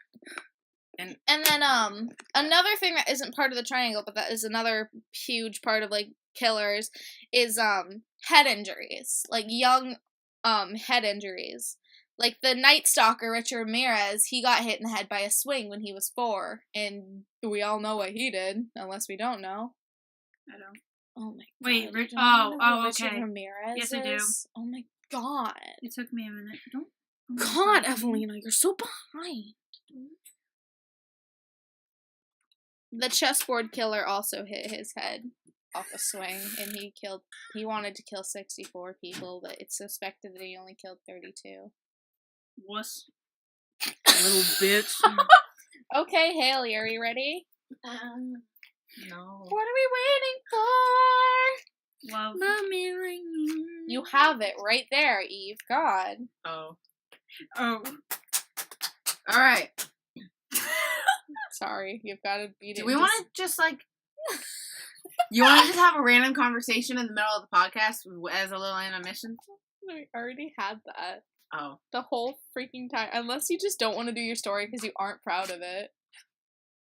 And then, another thing that isn't part of the triangle, but that is another huge part of, like, killers, is, head injuries. Like, young, head injuries. Like, the Night Stalker, Richard Ramirez, he got hit in the head by a swing when he was 4, and we all know what he did, unless we don't know.
I don't.
Oh my god.
Wait,
you
Rich.
don't know who
Richard
Richard Ramirez
Yes, I do.
is? Oh my god.
It took me a minute. Don't.
God, Evelina, you're so behind. The chessboard killer also hit his head off a swing, and he wanted to kill 64 people, but it's suspected that he only killed 32.
Wuss.
Little bitch.
Okay, Haley, are you ready?
No.
What are we waiting for?
Love.
You have it right there, Eve. God.
Oh.
Oh.
All right.
Sorry, you've got to beat it.
Do we want to just like? You want to just have a random conversation in the middle of the podcast as a little intermission?
We already had that.
Oh.
The whole freaking time. Unless you just don't want to do your story because you aren't proud of it.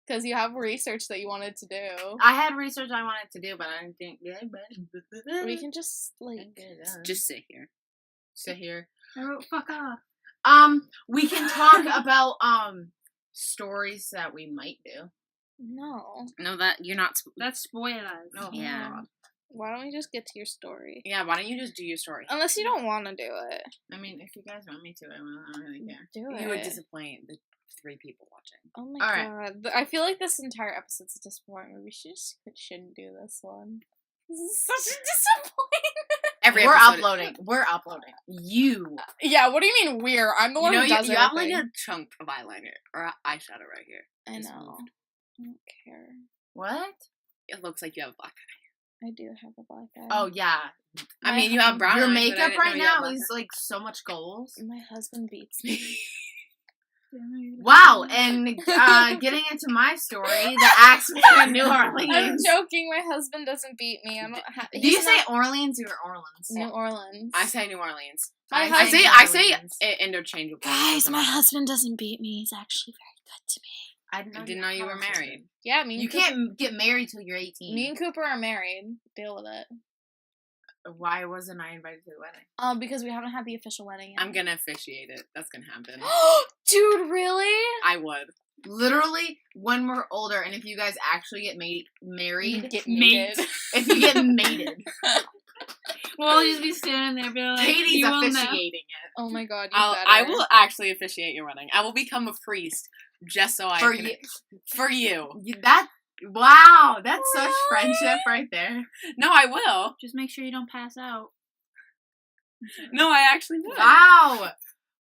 Because you have research that you wanted to do.
I had research I wanted to do, but I didn't think.
We can just, like...
Just sit here.
sit here.
I wrote fuck off.
We can talk about stories that we might do.
No.
No, that you're not.
That's spoilers.
Oh,
Yeah.
God.
Why don't we just get to your story?
Yeah, why don't you just do your story?
Unless you don't want to do it.
I mean, if you guys want me to, I don't really care.
Do it.
You would disappoint the 3 people watching.
Oh my
All right.
god. I feel like this entire episode's a disappointment. We shouldn't do this one. This is such a disappointment.
We're
episode-
uploading. We're uploading. You.
Yeah, what do you mean we're? I'm the one who does
you have like
everything.
a chunk of eyeliner or eyeshadow right here.
I
Just
know.
moved.
I don't care.
What?
It looks like you have a black eye.
I do have a black eye.
Oh yeah.
I mean, you have brown
Your
eyes, but I
makeup
didn't know
right
you had
now
black
is like so much goals.
My husband beats me.
Wow, and getting into my story, the Axeman in New
I'm
Orleans.
joking. My husband doesn't beat me. I'm not
Do you
he's
say
not-
Orleans or Orleans?
New Orleans?
I say New Orleans.
My
I
husband-
say
Orleans.
interchangeable.
Guys, my husband doesn't beat me. He's actually very good to me.
I
I didn't know you were married.
Yeah, me and
You can't get married till you're 18.
Me and Cooper are married. Deal with it.
Why wasn't I invited to the wedding?
Because we haven't had the official wedding yet.
I'm gonna officiate it. That's gonna happen.
Dude, really?
I would.
Literally, when we're older, and if you guys actually get married,
Get
Mate.
mated.
if you get mated,
We'll just be standing there, be like,
Katie's
you will know.
officiating it.
Oh my god, you
I
better.
will actually officiate your wedding. I will become a priest just so I
For
can.
you.
For you.
Wow, that's such friendship right there.
No, I will.
Just make sure you don't pass out.
No, I actually will.
Wow,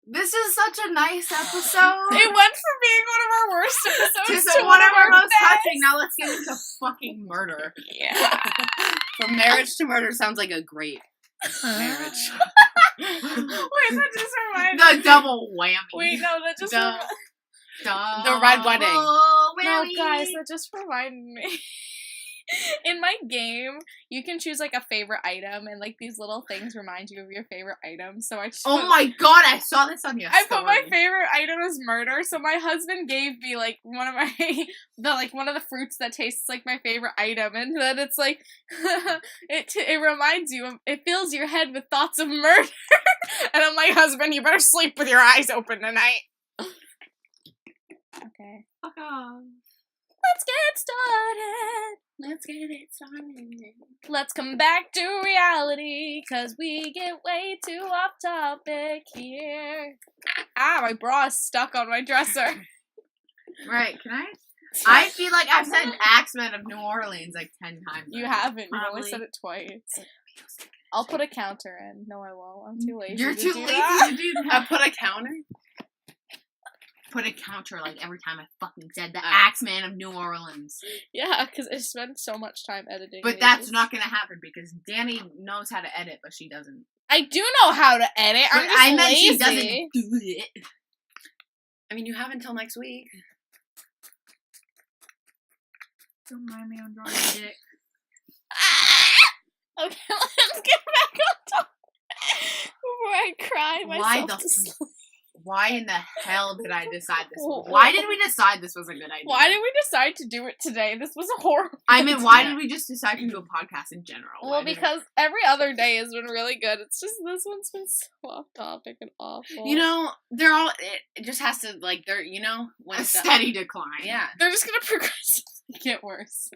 this is such a nice episode.
It went from being one of our worst episodes
to one of our most touching. Now let's get into fucking murder.
Yeah.
From marriage to murder sounds like a great marriage.
Wait, that just reminded me.
The double whammy.
Wait, no, that just
The red wedding.
No, guys, that just reminded me. In my game, you can choose like a favorite item, and like these little things remind you of your favorite item. So I just
Oh my god, I saw this on your
I
story.
put my favorite item as murder. So my husband gave me like one of my one of the fruits that tastes like my favorite item, and then it's like it reminds you of, it fills your head with thoughts of murder. And I'm like, husband, you better sleep with your eyes open tonight. Okay.
Fuck off.
Let's get started.
Let's get it started.
Let's come back to reality, cause we get way too off topic here. My bra is stuck on my dresser.
Right, can I feel like I've said Axeman of New Orleans like 10 times.
You
already.
haven't. You only
Probably.
said it twice. I'll put a counter in. No, I won't. I'm too lazy.
You're
to
too
do
lazy
that.
to do
I
that.
put a counter.
put a counter like every time I fucking said the
Ah.
Axeman of New Orleans.
Yeah, because I spent so much time editing.
But that's not gonna happen because Danny knows how to edit, but she doesn't.
I do know how to edit. I'm
But
just
I meant
lazy.
she doesn't do it.
I mean, you have until next week.
Don't mind me, I'm drawing a dick.
Okay, let's get back on topic before I cry
Why
myself
the
to sleep.
Why in the hell did I decide this? Why did we decide this was a good idea?
Why did we decide to do it today? This was a horrible.
I mean, why
Yeah.
did we just decide to do a podcast in general?
Well,
Why did-
because every other day has been really good. It's just this one's been so off topic and awful.
You know, they're all. It just has to like they're. You know, when
a
it's the-
steady decline.
Yeah.
they're just gonna progressively get worse.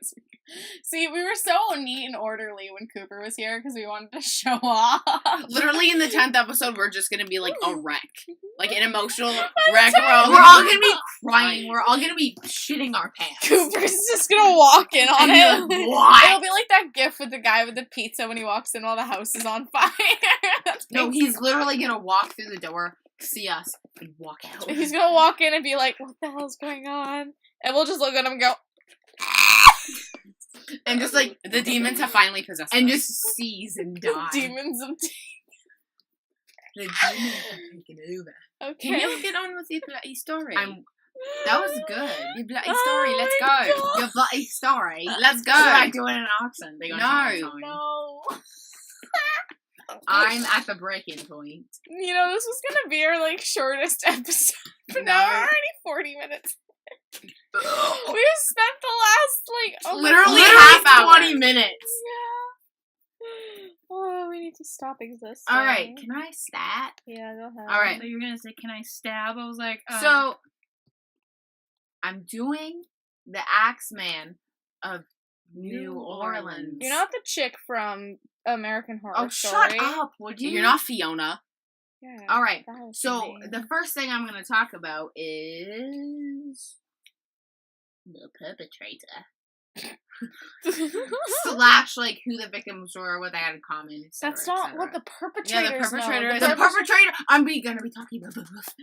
See, we were so neat and orderly when Cooper was here because we wanted to show off.
Literally in the 10th episode, we're just gonna be like a wreck, like an emotional wreck.
We're all gonna be crying. We're all gonna be shitting our pants.
Cooper's just gonna walk in on
And you're
him.
like, what?
It'll be like that gif with the guy with the pizza when he walks in while the house is on fire. That's
No,
basically-
he's literally gonna walk through the door, see us, and walk out.
He's gonna walk in and be like, "What the hell's going on?" And we'll just look at him and go,
And just like
The demons have finally possessed
and
us.
just seize and die.
"Demons of
The demons have taken over.
Okay.
Can you get on with the bloody story?
That was good.
The bloody story.
Oh
Let's
my
go.
God.
Your bloody story.
Let's go.
Should I do it in an accent? They gonna
No.
tell me something.
No.
I'm at the breaking point.
You know, this was gonna be our like shortest episode, but
No.
now we're already 40 minutes. We've spent the last like
Literally
Literally
half hour.
20 minutes.
Yeah. Oh, we need to stop existing.
Alright, can I stat?
Yeah, go ahead.
Alright.
So you're gonna say, "Can I stab?" I was like,
So, I'm doing the Axeman of New Orleans.
You're not the chick from American Horror
Oh,
Story.
shut up, would you?
You're not Fiona.
Yeah,
Alright,
that was
so
the name.
the first thing I'm going to talk about is the perpetrator. Slash, like, who the victims were, what they had in common, et cetera,
That's
et
not
cetera.
what the perpetrators
perpetrator
know.
is-
The
The
perpetrator. I'm gonna be talking about both.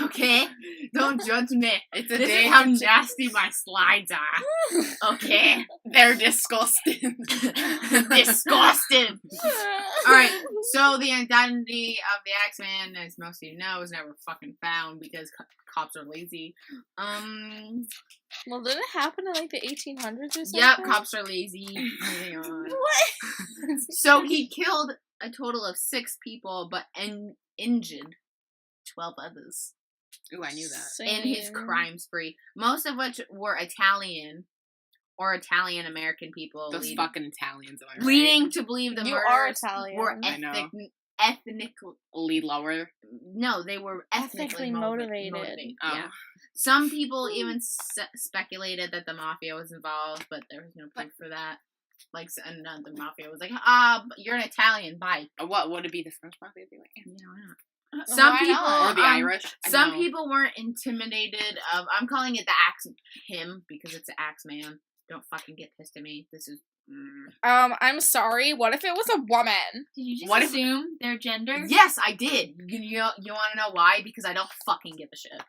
Okay, don't judge me.
It's a
This
day.
is how nasty my slides are. Okay,
They're disgusting.
disgusting. All right, so the identity of the Axeman, as most of you know, was never fucking found because cops are lazy.
Well, did it happen in like the 1800s or something?
Yep, cops are lazy. Moving on.
What?
So he killed a total of 6 people, but injured 12 others
Ooh, I knew that.
in his
Same.
crime spree. Most of which were Italian or Italian American people.
Those
leading,
fucking Italians, am I right?
leading to believe the
You are
murders
Italian.
were
I know.
ethnically.
lower.
No, they were ethnically
Ethnically
motivated.
motivated.
Oh.
Yeah. Some people even speculated that the mafia was involved, but there was no proof for that. Like, the mafia was like, you're an Italian, bye.
What would it be? The French mafia? Be like,
Yeah, why not?
Why
Some people,
not?
or the Irish? I
Some
know.
people weren't intimidated of. I'm calling it the axe him because it's the axe man. Don't fucking get pissed at me. This is.
I'm sorry. What if it was a woman?
Did you just
What if-
assume their gender?
Yes, I did. You want to know why? Because I don't fucking give a shit.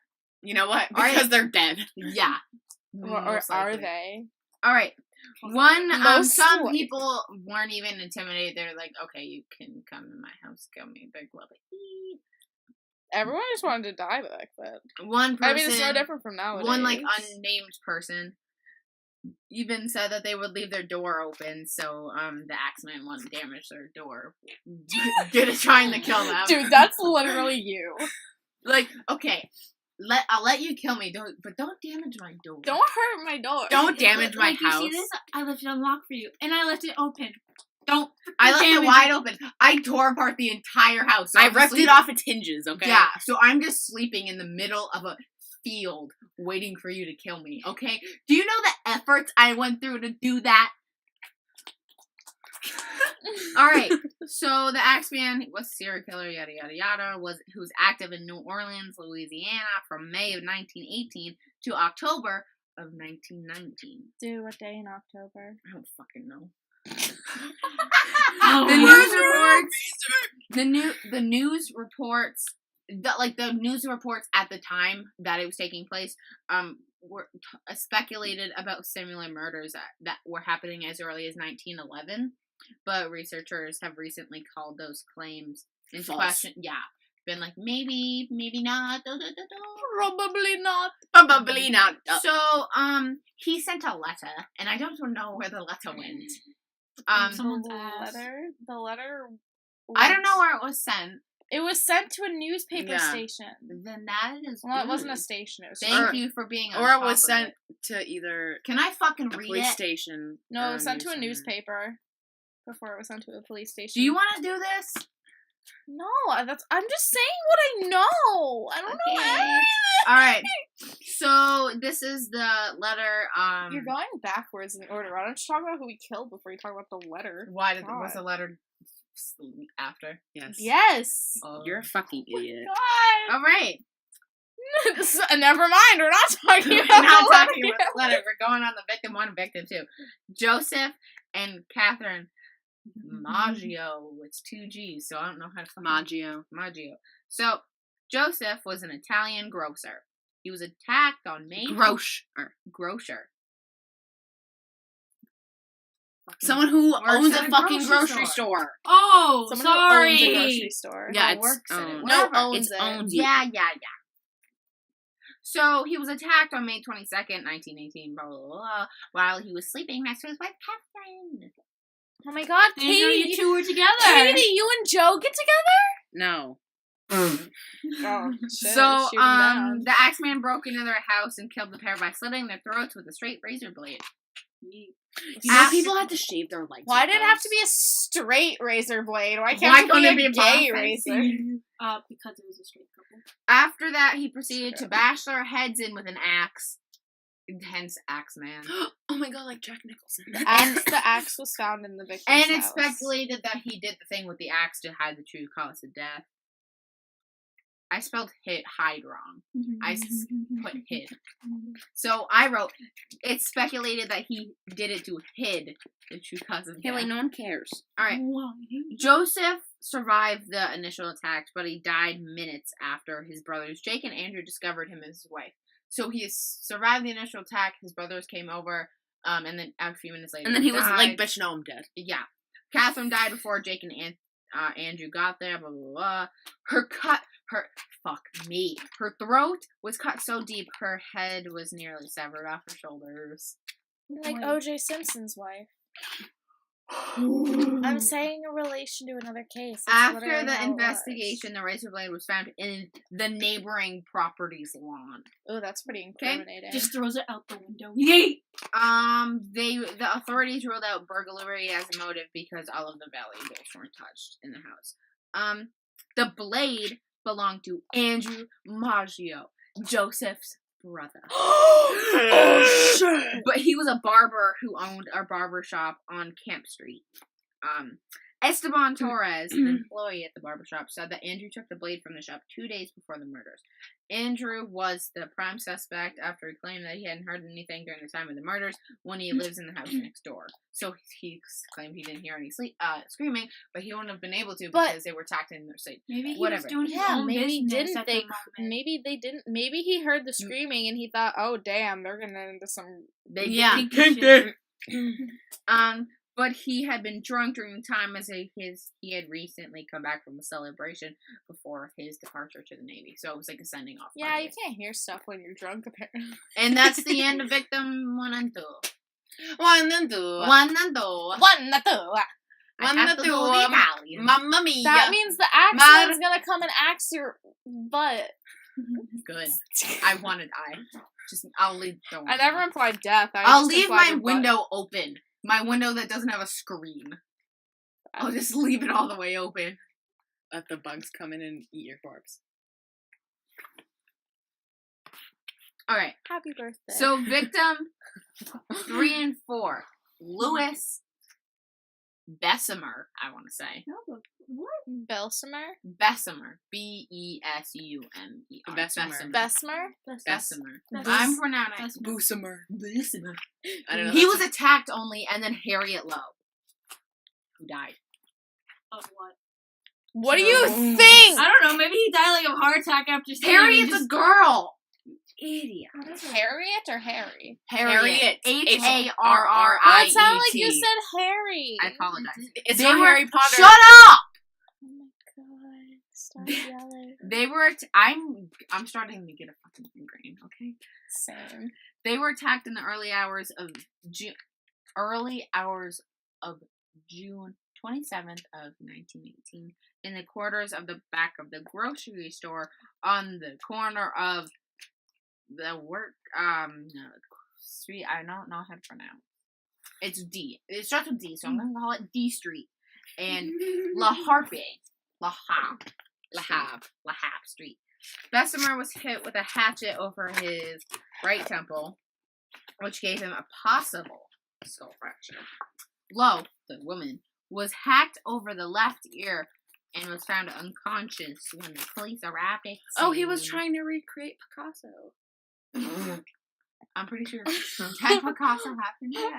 You know what?
All right.
Because they're dead.
Yeah.
Or
Most
are
likely.
they?
All right. One,
Most
some
likely.
people weren't even intimidated. They're like, okay, you can come to my house, kill me, big lovely.
Everyone just wanted to die back then.
One person,
I mean, it's no different from nowadays.
one like unnamed person, even said that they would leave their door open, so the Axeman wouldn't damage their door. Good at trying to kill them,
Dude, that's literally you.
like, okay, I'll let you kill me, but don't damage my door.
Don't hurt my door.
Don't damage my
Like, you
house.
see this? I left it unlocked for you, and I left it open. Don't.
I left it
damage
wide open. I tore apart the entire house. So
I
I'm just
ripped it
sleeping-
off its hinges, okay?
Yeah, so I'm just sleeping in the middle of a field waiting for you to kill me, okay? Do you know the efforts I went through to do that? Alright, so the Axeman was a serial killer, yada yada yada, who's active in New Orleans, Louisiana from May of 1918 to October of 1919.
Dude, what day in October?
I don't fucking know.
Oh,
The news reports. The news reports the news reports at the time that it was taking place were speculated about similar murders that were happening as early as 1911, but researchers have recently called those claims into question. Yeah, been like maybe not.
Probably not.
Probably not.
So he sent a letter, and I don't know where the letter went.
Someone's ass.
The letter.
I don't know where it was sent.
It was sent to a newspaper station.
Then that is
Well, it
good.
wasn't a station. It was
Thank you for being on
Or
top
it was
of
sent
it.
to either
Can I fucking
a
read
police
it?
station.
No,
or
it was sent to a
news center.
newspaper before it was sent to a police station.
Do you want to do this?
No, I'm just saying what I know. I don't know everything.
All right. So this is the letter.
You're going backwards in the order. Why don't you talk about who we killed before you talk about the letter?
Why
God.
was the letter after?
Yes.
Yes.
You're a fucking idiot.
God.
All right.
Never mind. We're not talking
We're
about
not
the
talking
letter.
about the letter. We're going on the victim 1 and victim 2. Joseph and Catherine Maggio. It's 2 G's, so I don't know how to
Maggio.
Maggio. So Joseph was an Italian grocer. He was attacked on May. Grocer.
Someone who
Works
owns
at
a
a
fucking
grocery
grocery store.
Oh,
Someone
sorry.
who owns a grocery store.
Yeah,
Or
it's
works in it.
owned.
No,
Whatever.
owns
It's
it.
owned.
Yeah. So he was attacked on May 22nd, 1918, blah, blah, blah, while he was sleeping next to his wife, Catherine.
Oh my God,
Didn't know
Katie!
you two were together.
Katie, you and Joe get together?
No.
Oh, shit,
So,
shoot 'em down.
the Axeman broke into their house and killed the pair by slitting their throats with a straight razor blade.
You know,
After-
people had to shave their legs.
Why
with
did it have
those.
to be a straight razor blade? Why
Why
can't
couldn't
it
it
be
be
a
a
gay
buff
razor?
Because it was a straight couple.
After that, he proceeded to bash their heads in with an axe. Hence, Axeman.
Oh my god, like Jack Nicholson.
The axe was found in the victim's
And it's
house.
speculated that he did the thing with the axe to hide the true cause of death. I spelled hide wrong. I put hid. So I wrote, it's speculated that he did it to hid the true cause of death.
no one cares.
Alright. Joseph survived the initial attack, but he died minutes after his brothers Jake and Andrew discovered him and his wife. So he survived the initial attack, his brothers came over, and then a few minutes later
And then he was
died.
like, bitch, no, I'm dead.
Yeah. Catherine died before Jake and Andrew got there, blah, blah, blah. Her throat was cut so deep, her head was nearly severed off her shoulders.
Like O.J. Simpson's wife. I'm saying a relation to another case. That's
After
literally
the
how it
investigation, the razor blade was found in the neighboring property's lawn.
was. Oh, that's pretty incriminating.
Just throws it out the window. Yay!
The authorities ruled out burglary as a motive because all of the valuables weren't touched in the house. The blade belonged to Andrew Maggio, Joseph's brother.
Oh, shit!
But he was a barber who owned a barber shop on Camp Street. Esteban Torres, an employee at the barbershop, said that Andrew took the blade from the shop 2 days before the murders. Andrew was the prime suspect after he claimed that he hadn't heard anything during the time of the murders when he lives in the house next door. So he claimed he didn't hear any screaming, but he wouldn't have been able to because they were attacked in their sleep.
Maybe he
Whatever.
was doing his
Yeah,
own
maybe
business
didn't
at
they?
the moment.
Maybe they didn't. Maybe he heard the screaming and he thought, "Oh, damn, they're gonna into some."
They
Yeah.
Kinky shit.
But he had been drunk during the time as he had recently come back from a celebration before his departure to the Navy. So it was like a sending off.
Yeah,
party.
you can't hear stuff when you're drunk, apparently.
And that's the end of victim 1 and 2.
1 and 2.
1 and 2.
One, not two.
I have to do the Italian.
Mamma mia.
That means the axeman's gonna come and axe your butt.
Good. I'll leave the
I never implied death.
I'll
just
leave
implied
my
your butt.
window open. My window that doesn't have a screen. I'll just leave it all the way open.
Let the bugs come in and eat your corpse.
Alright.
Happy birthday.
So victim 3 and 4. Louis Bessemer, I want to say.
No, but what?
Belsimer?
Bessemer. Besumer.
Bessemer.
Besmer?
Bessemer.
Bes-
I'm pronouncing it.
Boosemer.
Bessemer.
I don't know.
He was attacked only, and then Harriet Lowe, who died.
Of what?
What do you think?
I don't know. Maybe he died like of a heart attack after seeing
Harriet's a girl.
Idiot.
Harriet or Harry?
Harriet.
Oh,
Harriet.
it sounded like you said Harry.
I apologize.
It's
They
not
were-
Harry Potter.
Shut up!
Oh my god. Stop yelling.
They were. I'm starting to get a fucking migraine. Okay.
Same.
They were attacked in the early hours of June 27th of 1918 in the quarters of the back of the grocery store on the corner of the street. I don't know how to pronounce. It's D. It starts with D, so I'm gonna call it D Street and La Harpe Street. Bessemer was hit with a hatchet over his right temple, which gave him a possible skull fracture. Lowe, the woman, was hacked over the left ear and was found unconscious when the police arrived at the
Oh, he was
scene.
trying to recreate Picasso.
I'm pretty sure Ted Picasso happened yet.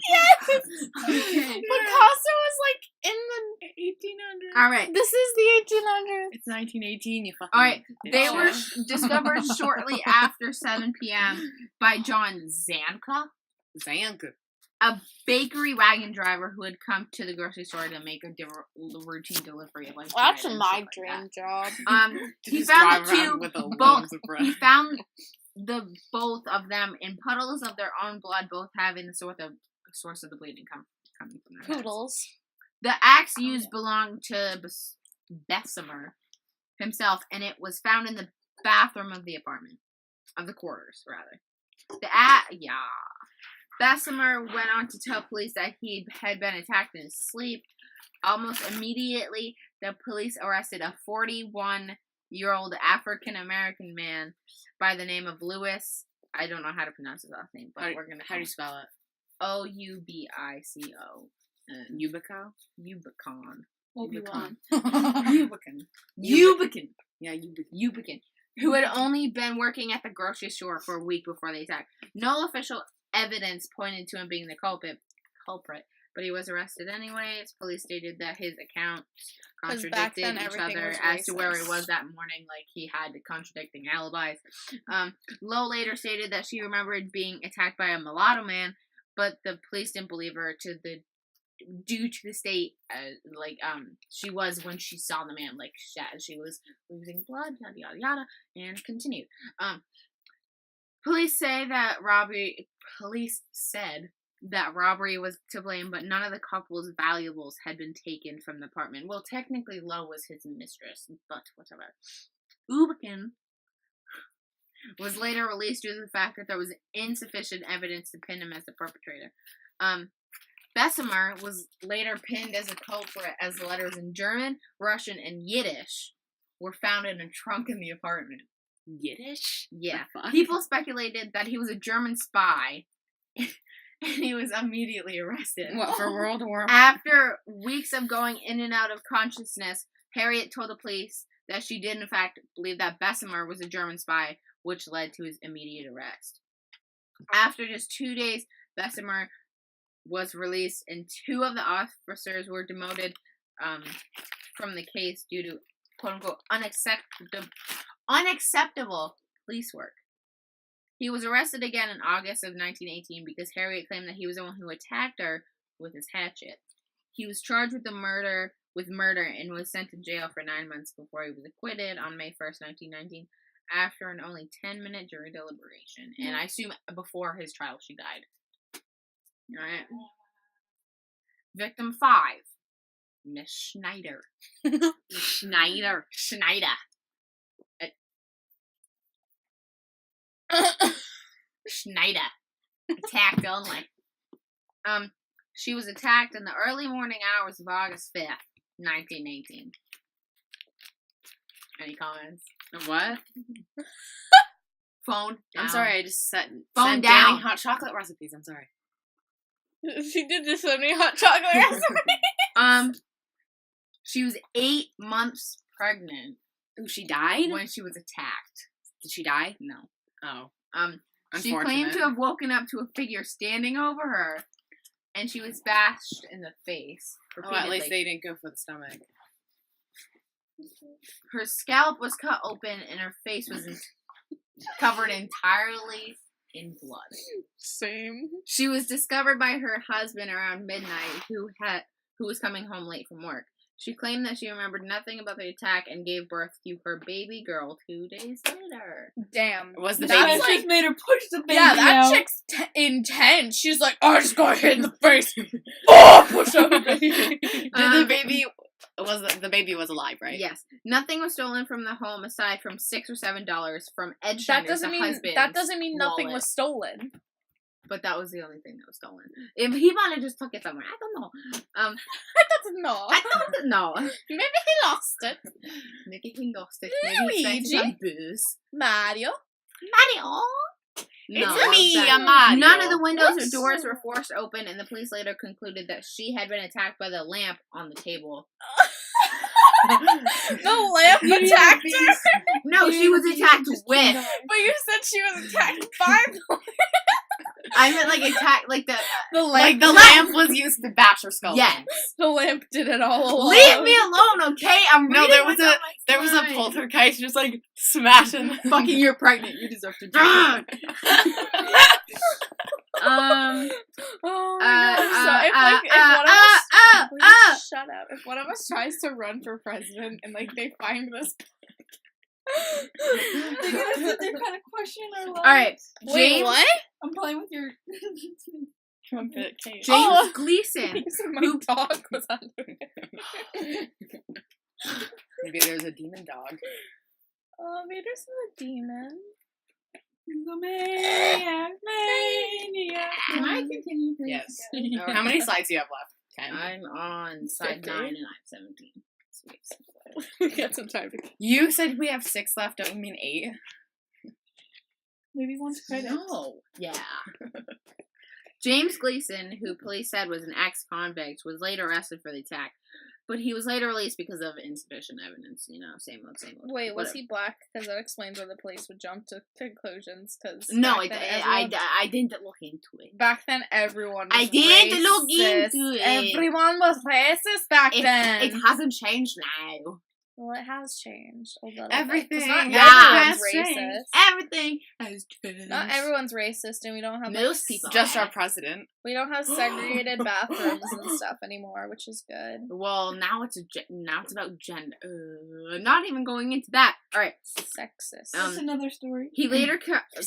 Yes!
Okay.
Picasso was like in the
1800.
All right.
This is the 1800s.
It's 1918, you fucking...
All right. They were
bitch.
discovered shortly after 7 p.m. by John Zanka,
Zanka.
a bakery wagon driver who had come to the grocery store to make a routine delivery of like
That's
bread and
my
stuff like
dream
that.
job.
He
Just
found
drive
the
around
two
with a
both.
loaves of bread.
He found both of them in puddles of their own blood, both having the source of the bleeding coming from their heads.
Poodles.
The axe used belonged to Bessemer himself, and it was found in the bathroom of the apartment, of the quarters, rather. Bessemer went on to tell police that he had been attacked in his sleep. Almost immediately, the police arrested a 41-year-old African-American man by the name of Lewis. I don't know how to pronounce his last name, but
How
we're going to...
do you spell it?
Oubico.
Ubico?
Ubicon.
Obi-Wan.
Ubicon.
Yeah, Ubico.
Ubicon. Who had only been working at the grocery store for a week before the attack. No official evidence pointed to him being the culprit, but he was arrested anyways. Police stated that his accounts
'Cause back
contradicted
then
each
everything
other
was
as to where he
racist.
was that morning, like he had contradicting alibis. Lowe later stated that she remembered being attacked by a mulatto man, but the police didn't believe her due to the state, she was when she saw the man, like she was losing blood, yada yada yada, and continued. Police said that robbery was to blame, but none of the couple's valuables had been taken from the apartment. Well, technically, Lowe was his mistress, but whatever. Ubicon was later released due to the fact that there was insufficient evidence to pin him as the perpetrator. Bessemer was later pinned as a culprit as letters in German, Russian, and Yiddish were found in a trunk in the apartment.
Yiddish?
Yeah.
The fuck?
People speculated that he was a German spy, and he was immediately arrested.
What, for World War?
After weeks of going in and out of consciousness, Harriet told the police that she did in fact believe that Bessemer was a German spy, which led to his immediate arrest. After just 2 days, Bessemer was released, and 2 of the officers were demoted from the case due to quote-unquote unacceptable police work. He was arrested again in August of 1918 because Harriet claimed that he was the one who attacked her with his hatchet. He was charged with murder and was sent to jail for 9 months before he was acquitted on May 1st, 1919, after an only 10-minute jury deliberation. And I assume before his trial she died. Alright. Victim 5. Miss Schneider. Schneider. Schneider. Attacked only. She was attacked in the early morning hours of August 5th, 1918. Any comments?
What?
Phone down.
I'm sorry, I just sent
Phone
Danny
down.
hot chocolate recipes. I'm sorry.
She did just send me hot chocolate recipe.
She was 8 months pregnant
Ooh, she died?
when she was attacked.
Did she die?
No.
Oh.
She claimed to
Unfortunate.
have woken up to a figure standing over her and she was bashed in the face repeatedly.
at least they didn't go for the stomach.
Her scalp was cut open, and her face was covered entirely in blood.
Same.
She was discovered by her husband around midnight, who was coming home late from work. She claimed that she remembered nothing about the attack and gave birth to her baby girl 2 days later.
Damn.
Was the
That
baby
just made her push the baby
Yeah, that
out.
chick's intense. She's like, I just got hit in the face. Oh, push out the baby.
Did the baby the baby was alive, right?
Yes. Nothing was stolen from the home aside from $6 or $7 from Ed
That
Schneider,
doesn't
the
mean
husband's
nothing
wallet.
was stolen.
But that was the only thing that was stolen. If he might have just took it somewhere. I don't know.
I don't know.
I don't know.
Maybe he lost it.
Maybe he lost it. Maybe he spent it on booze.
Mario.
Mario!
It's me,
that-
Mario.
None of the windows
Whoops.
or doors were forced open, and the police later concluded that she had been attacked by the lamp on the table.
The lamp attacked her.
No, she was attacked with.
But you said she was attacked by the
I meant like attacked, like the.
lamp.
Like the lamp was used to bash her skull.
Yes.
The lamp did it all along.
Leave me alone, okay? I'm
No,
reading
there was
what's
there
on
was
my
a
sign.
poltergeist just like smashing.
Fucking, you're pregnant. You deserve to die.
Oh my god. Shut up. If one of us tries to run for president and like they find this
They're gonna sit there kind of questioning our lives.
All right,
Wait,
James.
what?
I'm playing with your.
Trumpet case.
James
Oh.
Gleason.
My dog was under it.
Maybe there's a demon dog.
Oh, maybe there's a demon.
The maniac, maniac.
Can I continue, please?
Yes.
Okay.
How many slides do you have left? 10.
I'm on side
15.
9 and I'm 17. Sweet.
We got some time to.
You said we have 6 left. Don't you mean 8?
Maybe one's credit.
No. Yeah. James Gleason, who police said was an ex-convict, was later arrested for the attack, but he was later released because of insufficient evidence. You know, same old.
Wait, was
Whatever.
he black? Because that explains why the police would jump to conclusions. Because
No, I didn't look into it.
back then everyone was
I didn't look
racist.
into it.
Everyone was racist back then.
It hasn't changed now.
Well, it has changed a little
Everything
bit. 'Cause not
Yeah.
everyone's
has changed.
racist.
Everything has changed.
Not everyone's racist, and we don't have
Most people
Just
are.
our president.
we don't have segregated bathrooms and stuff anymore, which is good.
Well, now it's about gender. Not even going into that. All right.
Sexist.
That's another story.
He later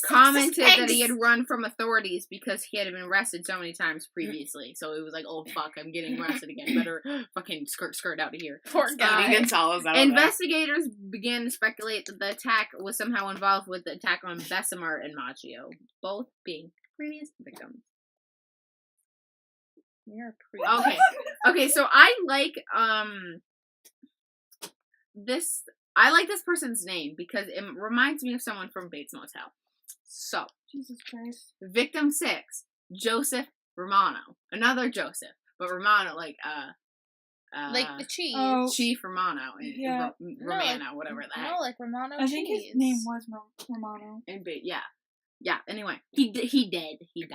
commented that he had run from authorities because he had been arrested so many times previously. So it was like, oh fuck, I'm getting arrested again. Better fucking skirt out of here.
Poor
Eddie
guy.
Gonzalez out of there.
Investigators began to speculate that the attack was somehow involved with the attack on Bessemer and Machio, both being previous victims.
You're a pre.
Okay, so I like this. I like this person's name because it reminds me of someone from Bates Motel. So,
Jesus Christ.
victim 6, Joseph Romano, another Joseph, but Romano like
Like the cheese.
Oh.
Chief Romano,
Yeah.
Romano, whatever the heck.
No, like Romano
I think
cheese.
his name was Romano.
And yeah. Anyway, he died.
He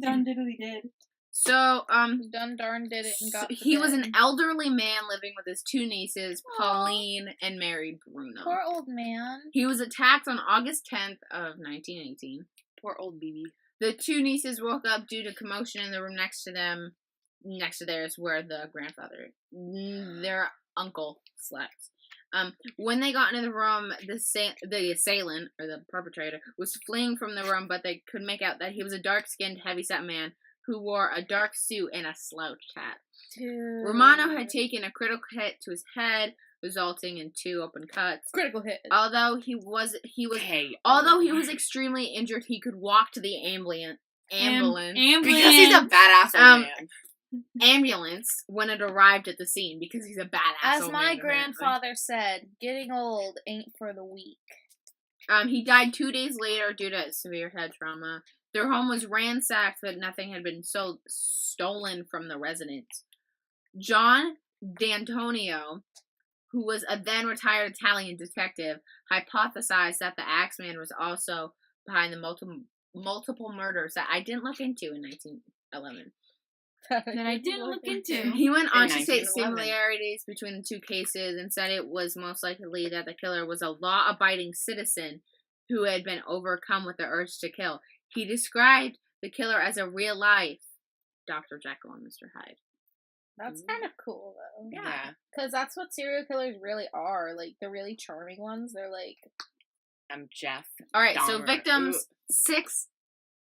done diddly did.
So
He done darn did it and got.
he was an elderly man living with his 2 nieces, Pauline and Mary Bruno.
Poor old man.
He was attacked on August 10th of 1918.
Poor old BB.
The 2 nieces woke up due to commotion in the room next to theirs, where their uncle slept. When they got into the room, the assailant, or the perpetrator, was fleeing from the room, but they could make out that he was a dark-skinned, heavy-set man who wore a dark suit and a slouched hat.
Dude.
Romano had taken a critical hit to his head, resulting in 2 open cuts.
critical hit.
Although he was extremely injured, he could walk to the ambulance.
Because he's a badass old man.
Ambulance when it arrived at the scene because he's a badass.
As
old
my
man, apparently.
grandfather said, getting old ain't for the weak.
He died 2 days later due to severe head trauma. Their home was ransacked, but nothing had been stolen from the residents. John D'Antonio, who was a then retired Italian detective, hypothesized that the Axeman was also behind the multiple murders that I didn't look into in 1911.
that I didn't look into.
He went on
In
to state
1911.
similarities between the two cases and said it was most likely that the killer was a law-abiding citizen who had been overcome with the urge to kill. He described the killer as a real-life Dr. Jekyll and Mr. Hyde.
That's kind of cool, though.
Yeah.
Because that's what serial killers really are. Like, the really charming ones, they're like
I'm Jeff.
All right, so
Dahmer.
victims 6.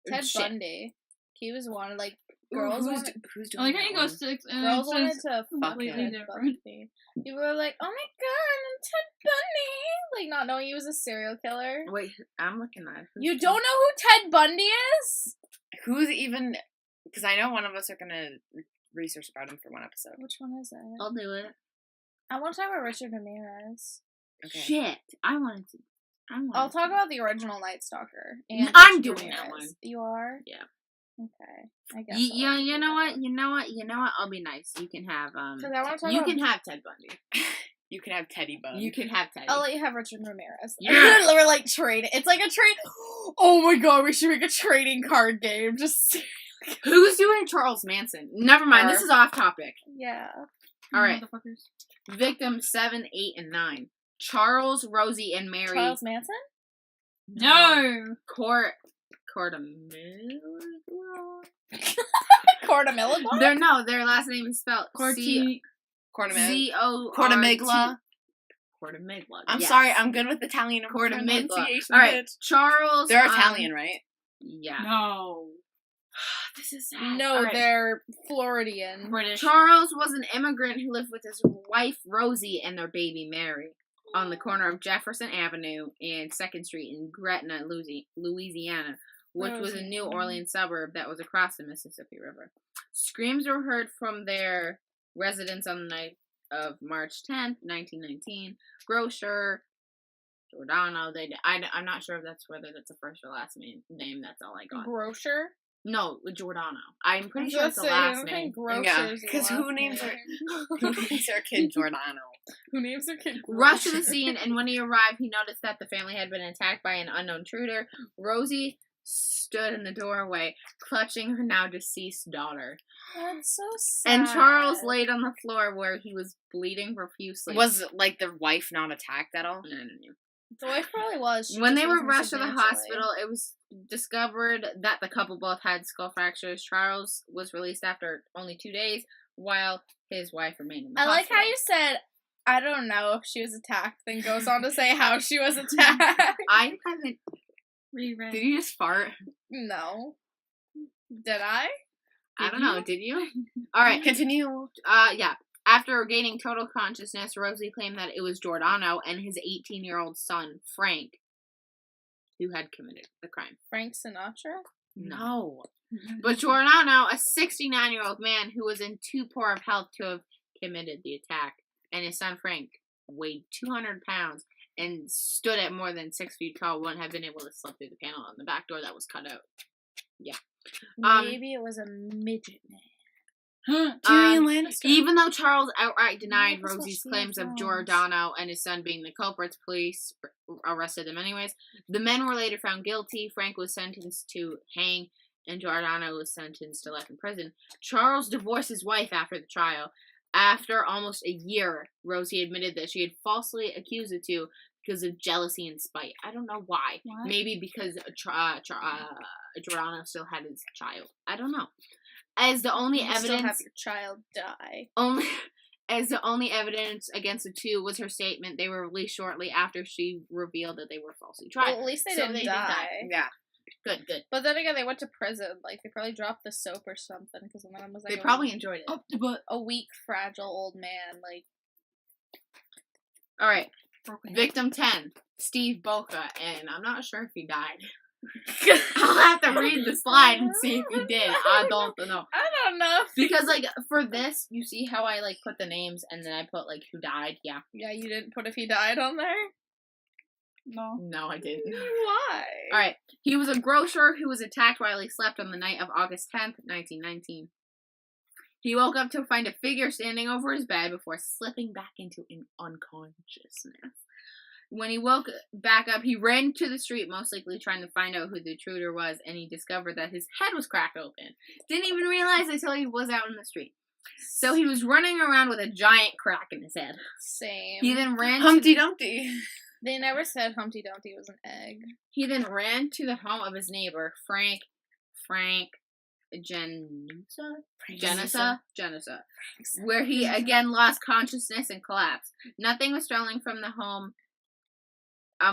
Ted
Shit.
Bundy. He was one, like,
Ooh,
girls
who's
wanted,
who's
I
doing
like how
that
you go
one?
6 and
girls
it
wanted
says
to fuck
completely
Ted
different.
Bundy. People were like, oh my god, I'm Ted Bundy! Like, not knowing he was a serial killer.
Wait, I'm looking at it.
You don't know who Ted Bundy is?
Who's even? Because I know one of us are gonna research about him for one episode.
Which one is it?
I'll do it.
I want to talk about Richard Ramirez.
Okay.
Shit, I wanted to.
I'll talk about the original Night Stalker. And
I'm
Richard
doing that
Ramirez.
one.
You are?
Yeah.
Okay. I guess.
You know what? I'll be nice. You can have
Because I want to talk
You
about.
can have Ted Bundy.
You can have Teddy Bug.
You can have Teddy.
I'll let you have Richard Ramirez.
Yeah.
We're like trading. It's like a trade. Oh my god, we should make a trading card game. Just
Who's doing Charles Manson? Never mind.
Her.
This is off topic.
yeah.
All right.
Motherfuckers.
Victims 7, 8, and 9. Charles, Rosie, and Mary.
Charles Manson.
No.
Cortamilagua.
Their last name is spelled
Corti.
Cortamiglia.
Cortamiglia.
I'm
yes.
sorry, I'm good with Italian
Cortamiglia.
pronunciation.
All right,
bitch.
Charles.
They're Italian, right?
Yeah.
No.
This is sad.
No,
All right.
they're Floridian.
British.
Charles was an immigrant who lived with his wife Rosie and their baby Mary on the corner of Jefferson Avenue and 2nd Street in Gretna, Louisiana, which was a New Orleans suburb that was across the Mississippi River. Screams were heard from their residence on the night of March 10th, 1919. Grocer Giordano. I'm not sure if that's whether that's a first or last name. That's all I got.
Grocer.
No, Giordano. I'm pretty
I
sure
was
it's the
gonna say, I
last
don't
name.
think Grocer's
Yeah,
the
because
last
who names
name.
their kid Giordano?
Who names their kid?
Rushed to the
Grocer?
scene, and when he arrived, he noticed that the family had been attacked by an unknown intruder. Rosie stood in the doorway, clutching her now deceased daughter.
That's so sad.
And Charles laid on the floor where he was bleeding profusely.
Was like the wife not attacked at all?
No.
The wife probably was. She
When
just
they were
wasn't
rushed to the
substantially.
hospital, it was discovered that the couple both had skull fractures. Charles was released after only 2 days, while his wife remained in the
I like
hospital.
how you said, I don't know if she was attacked, then goes on to say how she was attacked.
I haven't.
Reread.
Did you just fart?
No. Did I?
I don't know. Did you? All right.
Continue.
Yeah. After gaining total consciousness, Rosie claimed that it was Giordano and his 18-year-old son, Frank, who had committed the crime.
Frank Sinatra?
No.
But Giordano, a 69-year-old man who was in too poor of health to have committed the attack, and his son, Frank, weighed 200 pounds and stood at more than 6 feet tall, wouldn't have been able to slip through the panel on the back door that was cut out. Yeah.
Maybe it was a midget man.
Tyrion Lannister.
Even though Charles outright denied
That's what
Rosie's
she
claims of
was.
Giordano and his son being the culprits, police arrested them anyways. The men were later found guilty. Frank was sentenced to hang, and Giordano was sentenced to life in prison. Charles divorced his wife after the trial. After almost a year, Rosie admitted that she had falsely accused the two because of jealousy and spite. I don't know why.
What?
Maybe because Giordano still had his child. I don't know. As the only
You still have
evidence,
your child die.
as the only evidence against the two was her statement, they were released shortly after she revealed that they were falsely tried.
Well, at least they
So
didn't
they did
die.
die.
Yeah.
Good.
But then again, they went to prison. Like, they probably dropped the soap or something, because one of them was like
They probably enjoyed it.
Up the butt.
a weak, fragile old man. Like,
All right.
Broken.
Victim 10, Steve Boca, and I'm not sure if he died. I'll have to read the slide and see if he did. I don't know.
I don't know.
Because, like, for this, you see how I, like, put the names and then I put, like, who died? Yeah.
Yeah, you didn't put if he died on there?
No.
No, I didn't.
Why?
Alright. He was a grocer who was attacked while he slept on the night of August 10th, 1919. He woke up to find a figure standing over his bed before slipping back into unconsciousness. When he woke back up, he ran to the street, most likely trying to find out who the intruder was, and he discovered that his head was cracked open. Didn't even realize until he was out in the street. So he was running around with a giant crack in his head.
Same.
He then ran
Humpty Dumpty.
They never said Humpty Dumpty was an egg.
He then ran to the home of his neighbor, Frank Genesa, where he again lost consciousness and collapsed. Nothing was stolen from the home.
I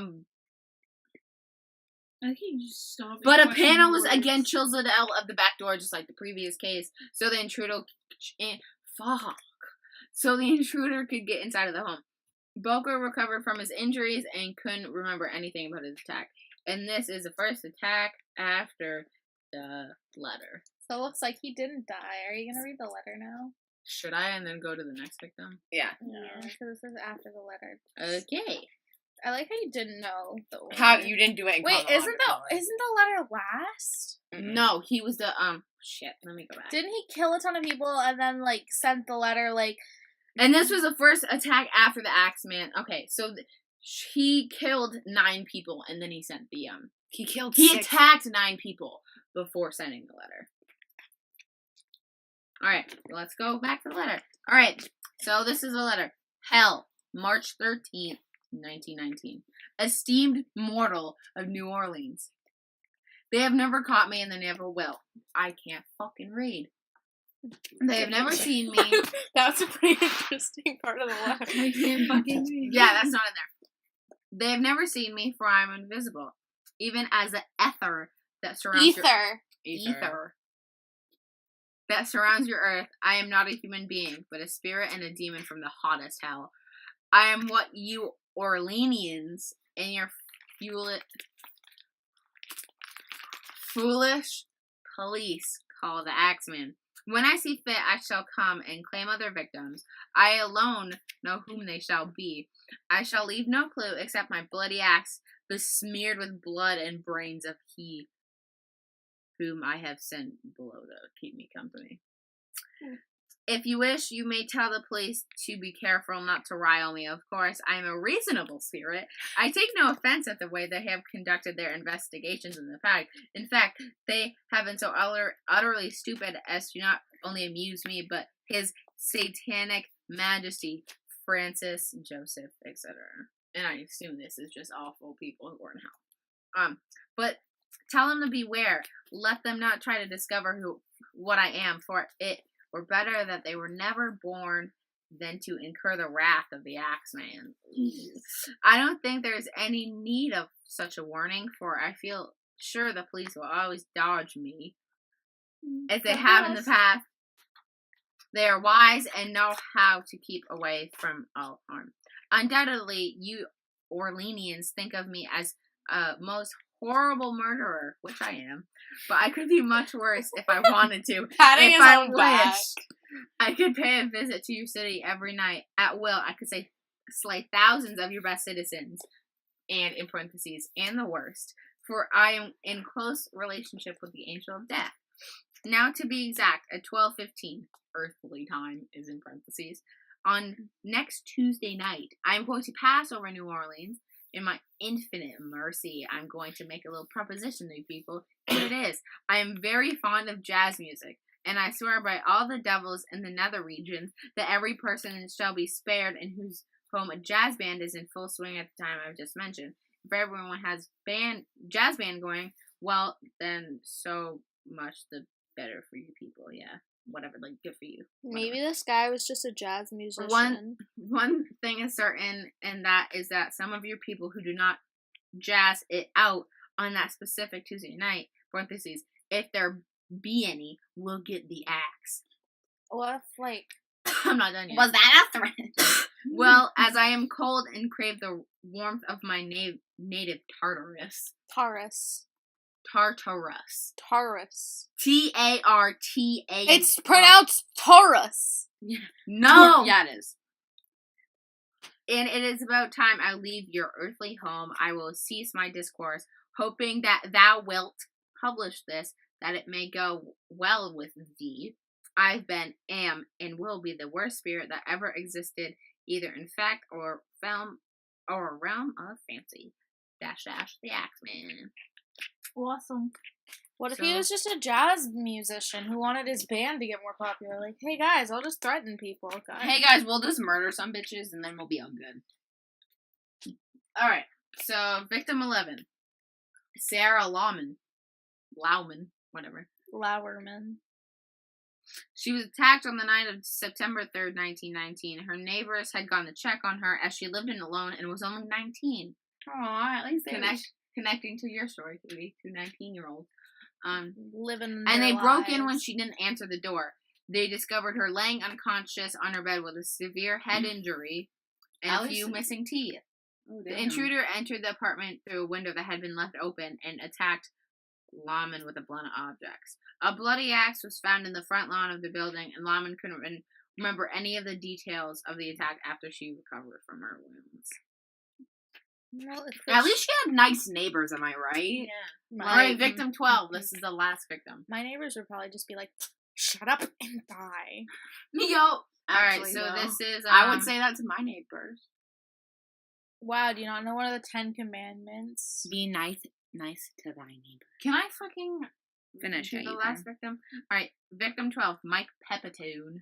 think he just stopped.
But a panel was again chiseled out of the back door, just like the previous case. So the intruder could get inside of the home. Boker recovered from his injuries and couldn't remember anything about his attack. And this is the first attack after the letter.
So it looks like he didn't die. Are you gonna read the letter now?
Should I and then go to the next victim?
Yeah.
Yeah, because this is after the letter.
Okay.
I like how you didn't know the order.
How you didn't do it in
Wait, isn't
chronological
the letter last?
order.
No, he was the shit. Let me go back.
Didn't he kill a ton of people and then like sent the letter like?
And this was the first attack after the Axeman. Okay, so he killed 9 people and then he sent the
He killed
He
6.
attacked 9 people before sending the letter. Alright, let's go back to the letter. Alright, so this is the letter. Hell, March 13th, 1919. Esteemed mortal of New Orleans. They have never caught me and they never will. I can't fucking read. They have never seen me.
That's a pretty interesting part of the letter.
I can't fucking read.
Yeah, that's not in there. They have never seen me, for I am invisible. Even as the ether that surrounds ether that surrounds your earth, I am not a human being, but a spirit and a demon from the hottest hell. I am what you Orleanians and your foolish police call the Axeman. When I see fit, I shall come and claim other victims. I alone know whom they shall be. I shall leave no clue except my bloody axe, besmeared with blood and brains of he whom I have sent below to keep me company. If you wish, you may tell the police to be careful not to rile me. Of course, I am a reasonable spirit. I take no offense at the way they have conducted their investigations in the past. In fact, they have been so utterly stupid as to not only amuse me, but His Satanic Majesty, Francis, Joseph, etc. And I assume this is just awful people who are in hell. But tell them to beware. Let them not try to discover what I am, for it were better that they were never born than to incur the wrath of the Axeman. I don't think there's any need of such a warning, for I feel sure the police will always dodge me, as they have in the past. They are wise and know how to keep away from all harm. Undoubtedly, you Orleanians think of me as a most horrible murderer, which I am, but I could be much worse if I wanted to.
Patting
if
his
I
own back.
I could pay a visit to your city every night at will. I could slay thousands of your best citizens, and in parentheses, and the worst, for I am in close relationship with the angel of death. Now, to be exact, at 12:15 earthly time is in parentheses. On next Tuesday night, I am going to pass over New Orleans. In my infinite mercy, I'm going to make a little proposition to you people. Here it is. I am very fond of jazz music, and I swear by all the devils in the nether regions that every person shall be spared in whose home a jazz band is in full swing at the time I've just mentioned. If everyone has jazz band going, well, then so much the better for you people. Yeah, whatever, like, good for you. Whatever.
Maybe this guy was just a jazz musician.
One thing is certain, and that is that some of your people who do not jazz it out on that specific Tuesday night, parentheses, if there be any, will get the axe.
What if, like...
I'm not done yet.
Was that a threat?
Well, as I am cold and crave the warmth of my native Tartarus.
Taurus.
Tartarus.
Taurus.
Tarta.
It's pronounced Taurus.
No!
Yeah, it is.
And it is about time I leave your earthly home. I will cease my discourse, hoping that thou wilt publish this, that it may go well with thee. I've been, am, and will be the worst spirit that ever existed, either in fact or film or a realm of fancy. Dash dash the Axeman.
Awesome.
What if he was just a jazz musician who wanted his band to get more popular? Like, hey guys, I'll just threaten people. Guys.
Hey guys, we'll just murder some bitches and then we'll be all good.
Alright, so victim 11. Sarah Lauman, whatever.
Lauerman.
She was attacked on the night of September 3rd, 1919. Her neighbors had gone to check on her as she lived in alone and was only 19.
Aw, at least
Connecting to your story, Katie, 2 19-year-olds.
Living
And
their
they broke in
lives.
when she didn't answer the door. They discovered her laying unconscious on her bed with a severe head injury and a few missing teeth.
Oh,
The intruder entered the apartment through a window that had been left open and attacked Lauman with a blunt objects. A bloody axe was found in the front lawn of the building, and Lauman couldn't remember any of the details of the attack after she recovered from her wounds.
Well,
At least she had nice neighbors, am I right?
Yeah.
Alright, victim 12. This is the last victim.
My neighbors would probably just be like, shut up and die.
Yo! Alright,
Actually,
so
no.
this is...
I would say that to my neighbors.
Wow, do you not know one of the 10 Commandments?
Be nice to thy neighbor.
Can I fucking
Finish
do
it,
the
you
last
can.
victim? Alright, victim 12, Mike Pepitone.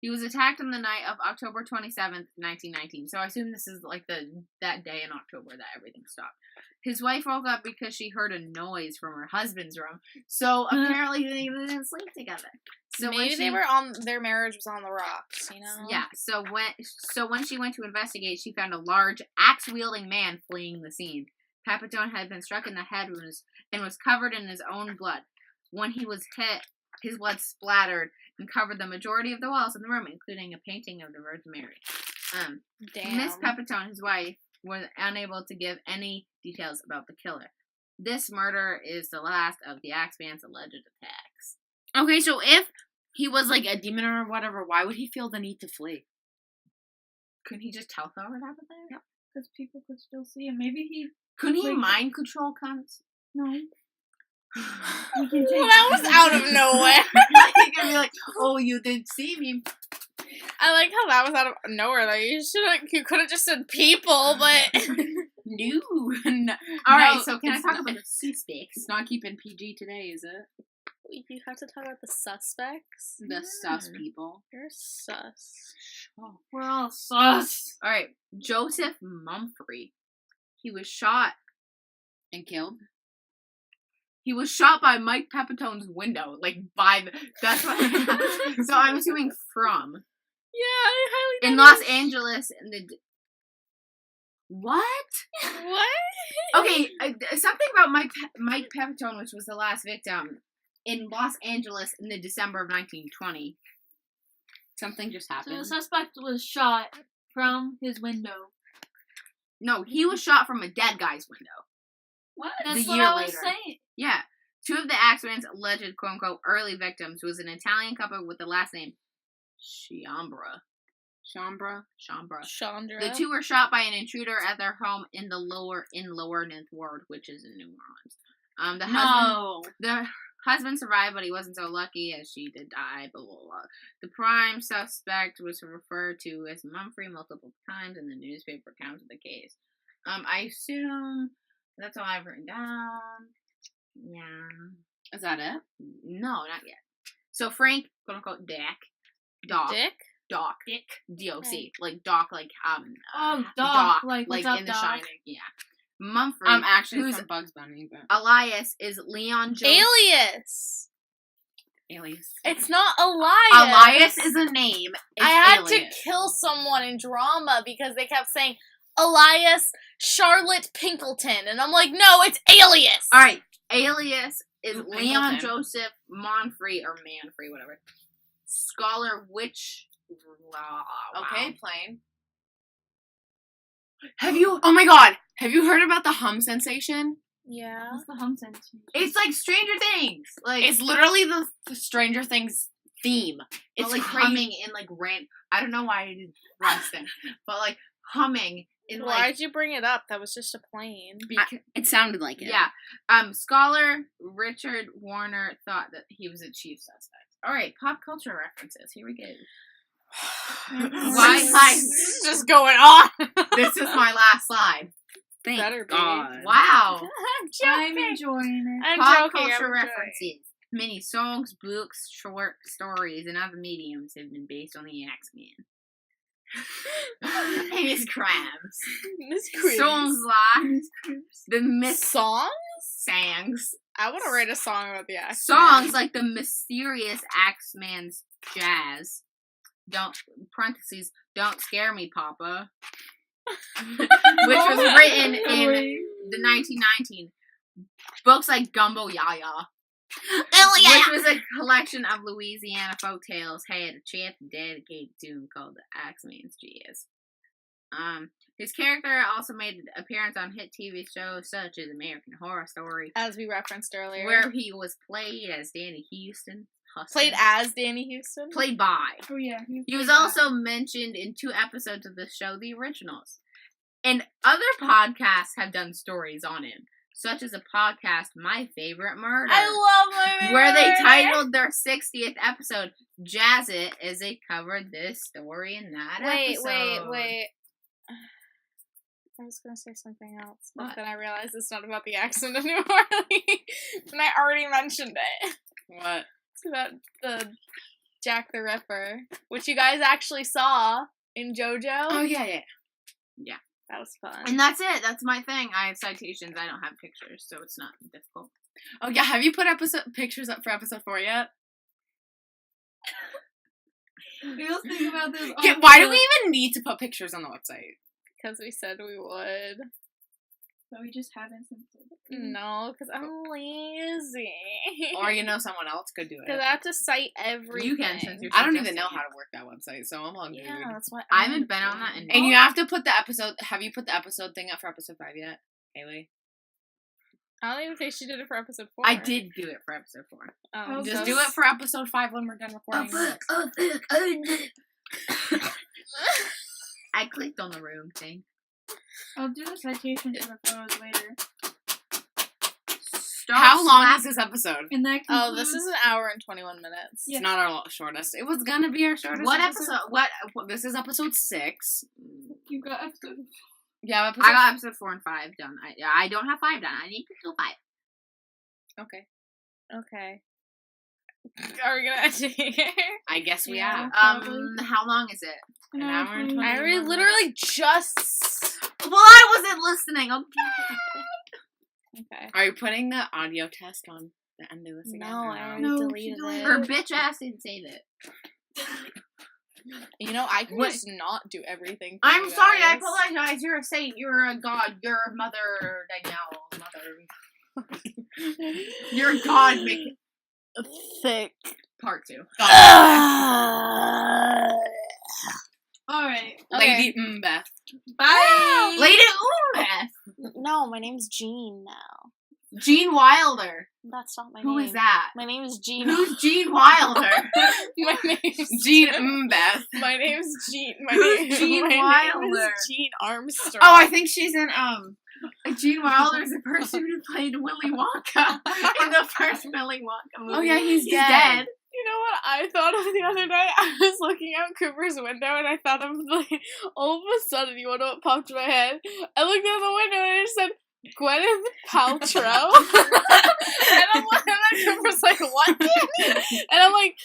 He was attacked on the night of October 27th, 1919. So I assume this is like that day in October that everything stopped. His wife woke up because she heard a noise from her husband's room. So apparently they didn't sleep together. So
Maybe they were on their marriage was on the rocks, you know?
Yeah. So when she went to investigate, she found a large axe-wielding man fleeing the scene. Pepitone had been struck in the head and was covered in his own blood. When he was hit, his blood splattered and covered the majority of the walls in the room, including a painting of the Virgin Mary.
Damn.
Miss Pepitone, his wife, was unable to give any details about the killer. This murder is the last of the Axeman's alleged attacks.
Okay, so if he was like a demon or whatever, why would he feel the need to flee?
Couldn't he just teleport out of there?
Yep. Because people could still see him. Maybe he...
Couldn't he
Wait.
mind control cunts?
No.
Well, that was out of nowhere.
He could be like, oh, you did see me.
I like how that was out of nowhere. Like, you could have just said people, but...
No.
Alright, so can I
it's
talk
not-
about the suspects?
It's not keeping PG today, is it?
You have to talk about the suspects?
The sus people.
You're sus.
Oh.
We're all sus.
Alright, Joseph Mumphrey. He was shot.
And killed?
He was shot by Mike Pepitone's window. That's what... So I'm assuming from.
Yeah, I highly
In
doubt
Los
it.
Angeles. What?
What?
Okay, something about Mike Pepitone, which was the last victim, in Los Angeles in the December of 1920.
Something just
So
happened.
the suspect was shot from his window.
No, he was shot from a dead guy's window.
What?
The
That's what
year
I was
later.
saying.
Yeah. Two of the Axeman's alleged quote-unquote early victims was an Italian couple with the last name Chambra.
Chambra?
Chandra.
The two were shot by an intruder at their home in lower Ninth Ward, which is in New Orleans. The husband survived, but he wasn't so lucky as she did die. Blah, blah, blah. The prime suspect was referred to as Mumphrey multiple times in the newspaper accounts of the case. I assume that's all I've written down. Yeah.
Is that it?
No, not yet. So Frank, quote unquote, Doc.
Dick?
D-O-C. Like Doc, like,
Oh, Doc. Like,
like
what's up,
in The
Doc?
Shining. Yeah. Mumphrey,
I'm actually
who's
from Bugs Bunny, but...
Elias is Leon Jones.
Alias.
It's not Elias.
Elias is a name. It's
I had
Alias.
to kill someone in drama because they kept saying Elias Charlotte Pinkleton, and I'm like, no, it's Alias.
All right, Alias is
Ooh,
Leon
Pinkleton.
Joseph Monfrey or Manfrey, whatever. Scholar Witch. Wow.
Okay, plain.
Have you?
Oh my god! Have you heard about the hum sensation?
Yeah.
What's the hum sensation?
It's like Stranger Things. Like
It's literally the Stranger Things theme.
it's
It's
like
crazy.
humming in like I don't know why I did Rustin, but like humming in like.
Why'd you bring it up? That was just a plane.
It sounded like it.
Yeah. Scholar Richard Warner thought that he was a chief suspect. All right, pop culture references. Here we go. Why?
This is just going on.
This is my last slide. Thank
Better be.
God. Wow.
I'm enjoying it.
I'm
Pop
joking.
culture
I'm
references. Many songs, books, short stories, and other mediums have been based on the Axeman. And his crabs.
Miss Cribs.
Songs like the
Songs?
Sangs.
I want to write a song about the axe.
Songs like the mysterious Axeman's jazz. Don't scare me, Papa. Which was written in the 1919. Books like Gumbo Yaya. Which was a collection of Louisiana folk tales, had a chant dedicated to him called the Axeman's Jazz. His character also made an appearance on hit TV shows such as American Horror Story,
As we referenced earlier.
where he was played as Danny Houston.
Played as Danny Houston?
Played by.
Oh yeah.
He was also mentioned in 2 episodes of the show The Originals. And other podcasts have done stories on him, such as a podcast, My Favorite Murder.
I love My Favorite
where they
Murder.
titled their 60th episode Jazz It, as they covered this story in that episode.
Wait. I was going to say something else, but
What?
then I realized it's not about the accent of New Orleans. And I already mentioned it.
What?
It's about the Jack the Ripper, which you guys actually saw in JoJo.
Oh, yeah.
That was fun.
And that's it. That's my thing. I have citations. I don't have pictures, so it's not difficult.
Oh, yeah. Have you put pictures up for episode 4 yet?
We will think about this.
Yeah, why do we even need to put pictures on the website?
Because we said we would.
But we just haven't since.
No, because I'm lazy.
Or, someone else could do it.
Because I have to cite everything.
You can, since you're
I don't even
suggesting
know
it.
how to work that website, so I'm all good.
Yeah, that's what
I haven't been on that in-
And you have to put the episode... Have you put the episode thing up for episode 5 yet, Haley?
I don't even think she did it for episode 4.
I did do it for episode 4.
Oh,
Just
so-
do it for episode 5 when we're done recording this.
I clicked on the room thing.
I'll do the citation for the photos later.
How long is this episode?
And that
Oh, this
concludes-
is an hour and 21 minutes.
Yeah.
It's not our shortest. It was gonna be our shortest.
What episode? What?
This is episode 6.
You got episode.
Yeah, episode.
I got episode 4 and 5 done. I don't have 5 done. I need to do 5.
Okay. Are we gonna end it here?
I guess we
Yeah.
have.
How long is it?
An
hour and
20
I
minutes.
literally just.
Well, I wasn't listening. Okay.
Okay.
Are you putting the audio test on the end of this again?
No,
or
I already
No,
deleted
she deleted
it.
Her bitch ass didn't say that.
I can
What?
just not do everything. For
I'm
you
sorry. I
guys.
apologize. You're a saint. You're a god. You're mother Danielle. Mother. You're a god. Make it
Thick.
part 2.
Alright.
Lady Beth.
Bye.
Lady Umbeth.
No, my name's Jean now.
Gene Wilder.
That's not my name.
Who is that?
My name is Jean.
Who's Gene Wilder?
My name's
Jean Beth.
My name's Jean.
Who's Jean
my name
Wilder?
is Jean Armstrong.
Oh, I think she's in
Gene Wilder is the person who played Willy Wonka in the first Willy Wonka movie.
Oh yeah, he's
He's
dead.
dead.
You know what I thought of the other day? I was looking out Cooper's window and I thought of, like, all of a sudden, you know what popped in my head? I looked out the window and it said, Gwyneth Paltrow. and then Cooper's like, what, Danny? And I'm like,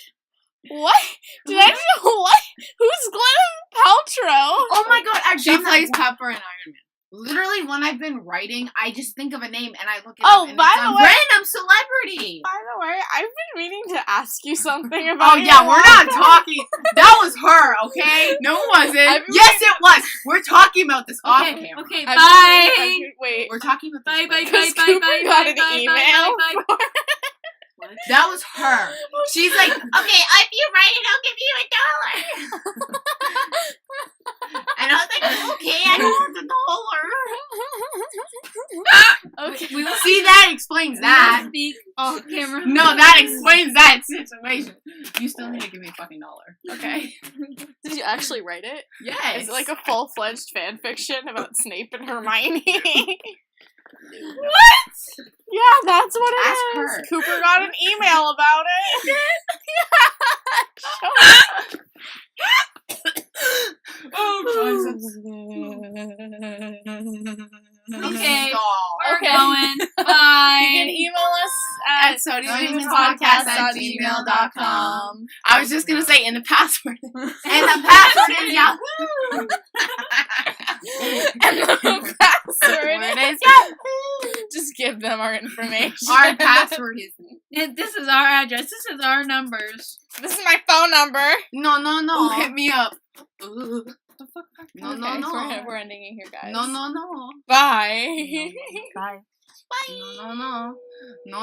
what? Did I just, what? Who's Gwyneth Paltrow?
Oh my god, I've
She
done that
plays
once.
Pepper in Iron Man.
Literally, when I've been writing, I just think of a name and I look it
Oh,
up. And
by
it's
the
a
way-
random celebrity.
By the way, I've been meaning to ask you something about
Oh yeah,
your
we're not
Wonka.
talking. That was her, okay?
No, it wasn't.
I've been
Yes, it was. We're talking about this off
Okay,
camera.
okay,
I've
bye.
been meaning- Wait.
We're talking about this.
Bye, bye,
later.
bye,
Because
bye,
Cooper
bye,
got
bye,
an
bye,
email.
bye, bye, bye.
That was her. She's like, okay, if you write it, I'll give you $1. And I was like, okay, I don't want $1.
Okay.
We will see that explains that.
Speak off camera.
No, that explains that situation. You still need to give me a fucking $1. Okay.
Did you actually write it?
Yes.
Is it like a full-fledged fan fiction about Snape and Hermione?
what?
Yeah, that's what it
Ask
is.
her.
Cooper got an email about it. Shut up.
Okay.
Stop.
We're
Okay.
going.
You can
Bye.
email us at
sodiespodcast@gmail.com. I was just gonna say in the password.
And the password is Yahoo!
And the password
Word is Yahoo!
Just give them our information.
Our password is...
This is our address. This is our numbers.
This is my phone number.
No.
Ooh, hit me up.
No.
Okay, we're ending it here, guys.
No.
Bye.
Bye.
No.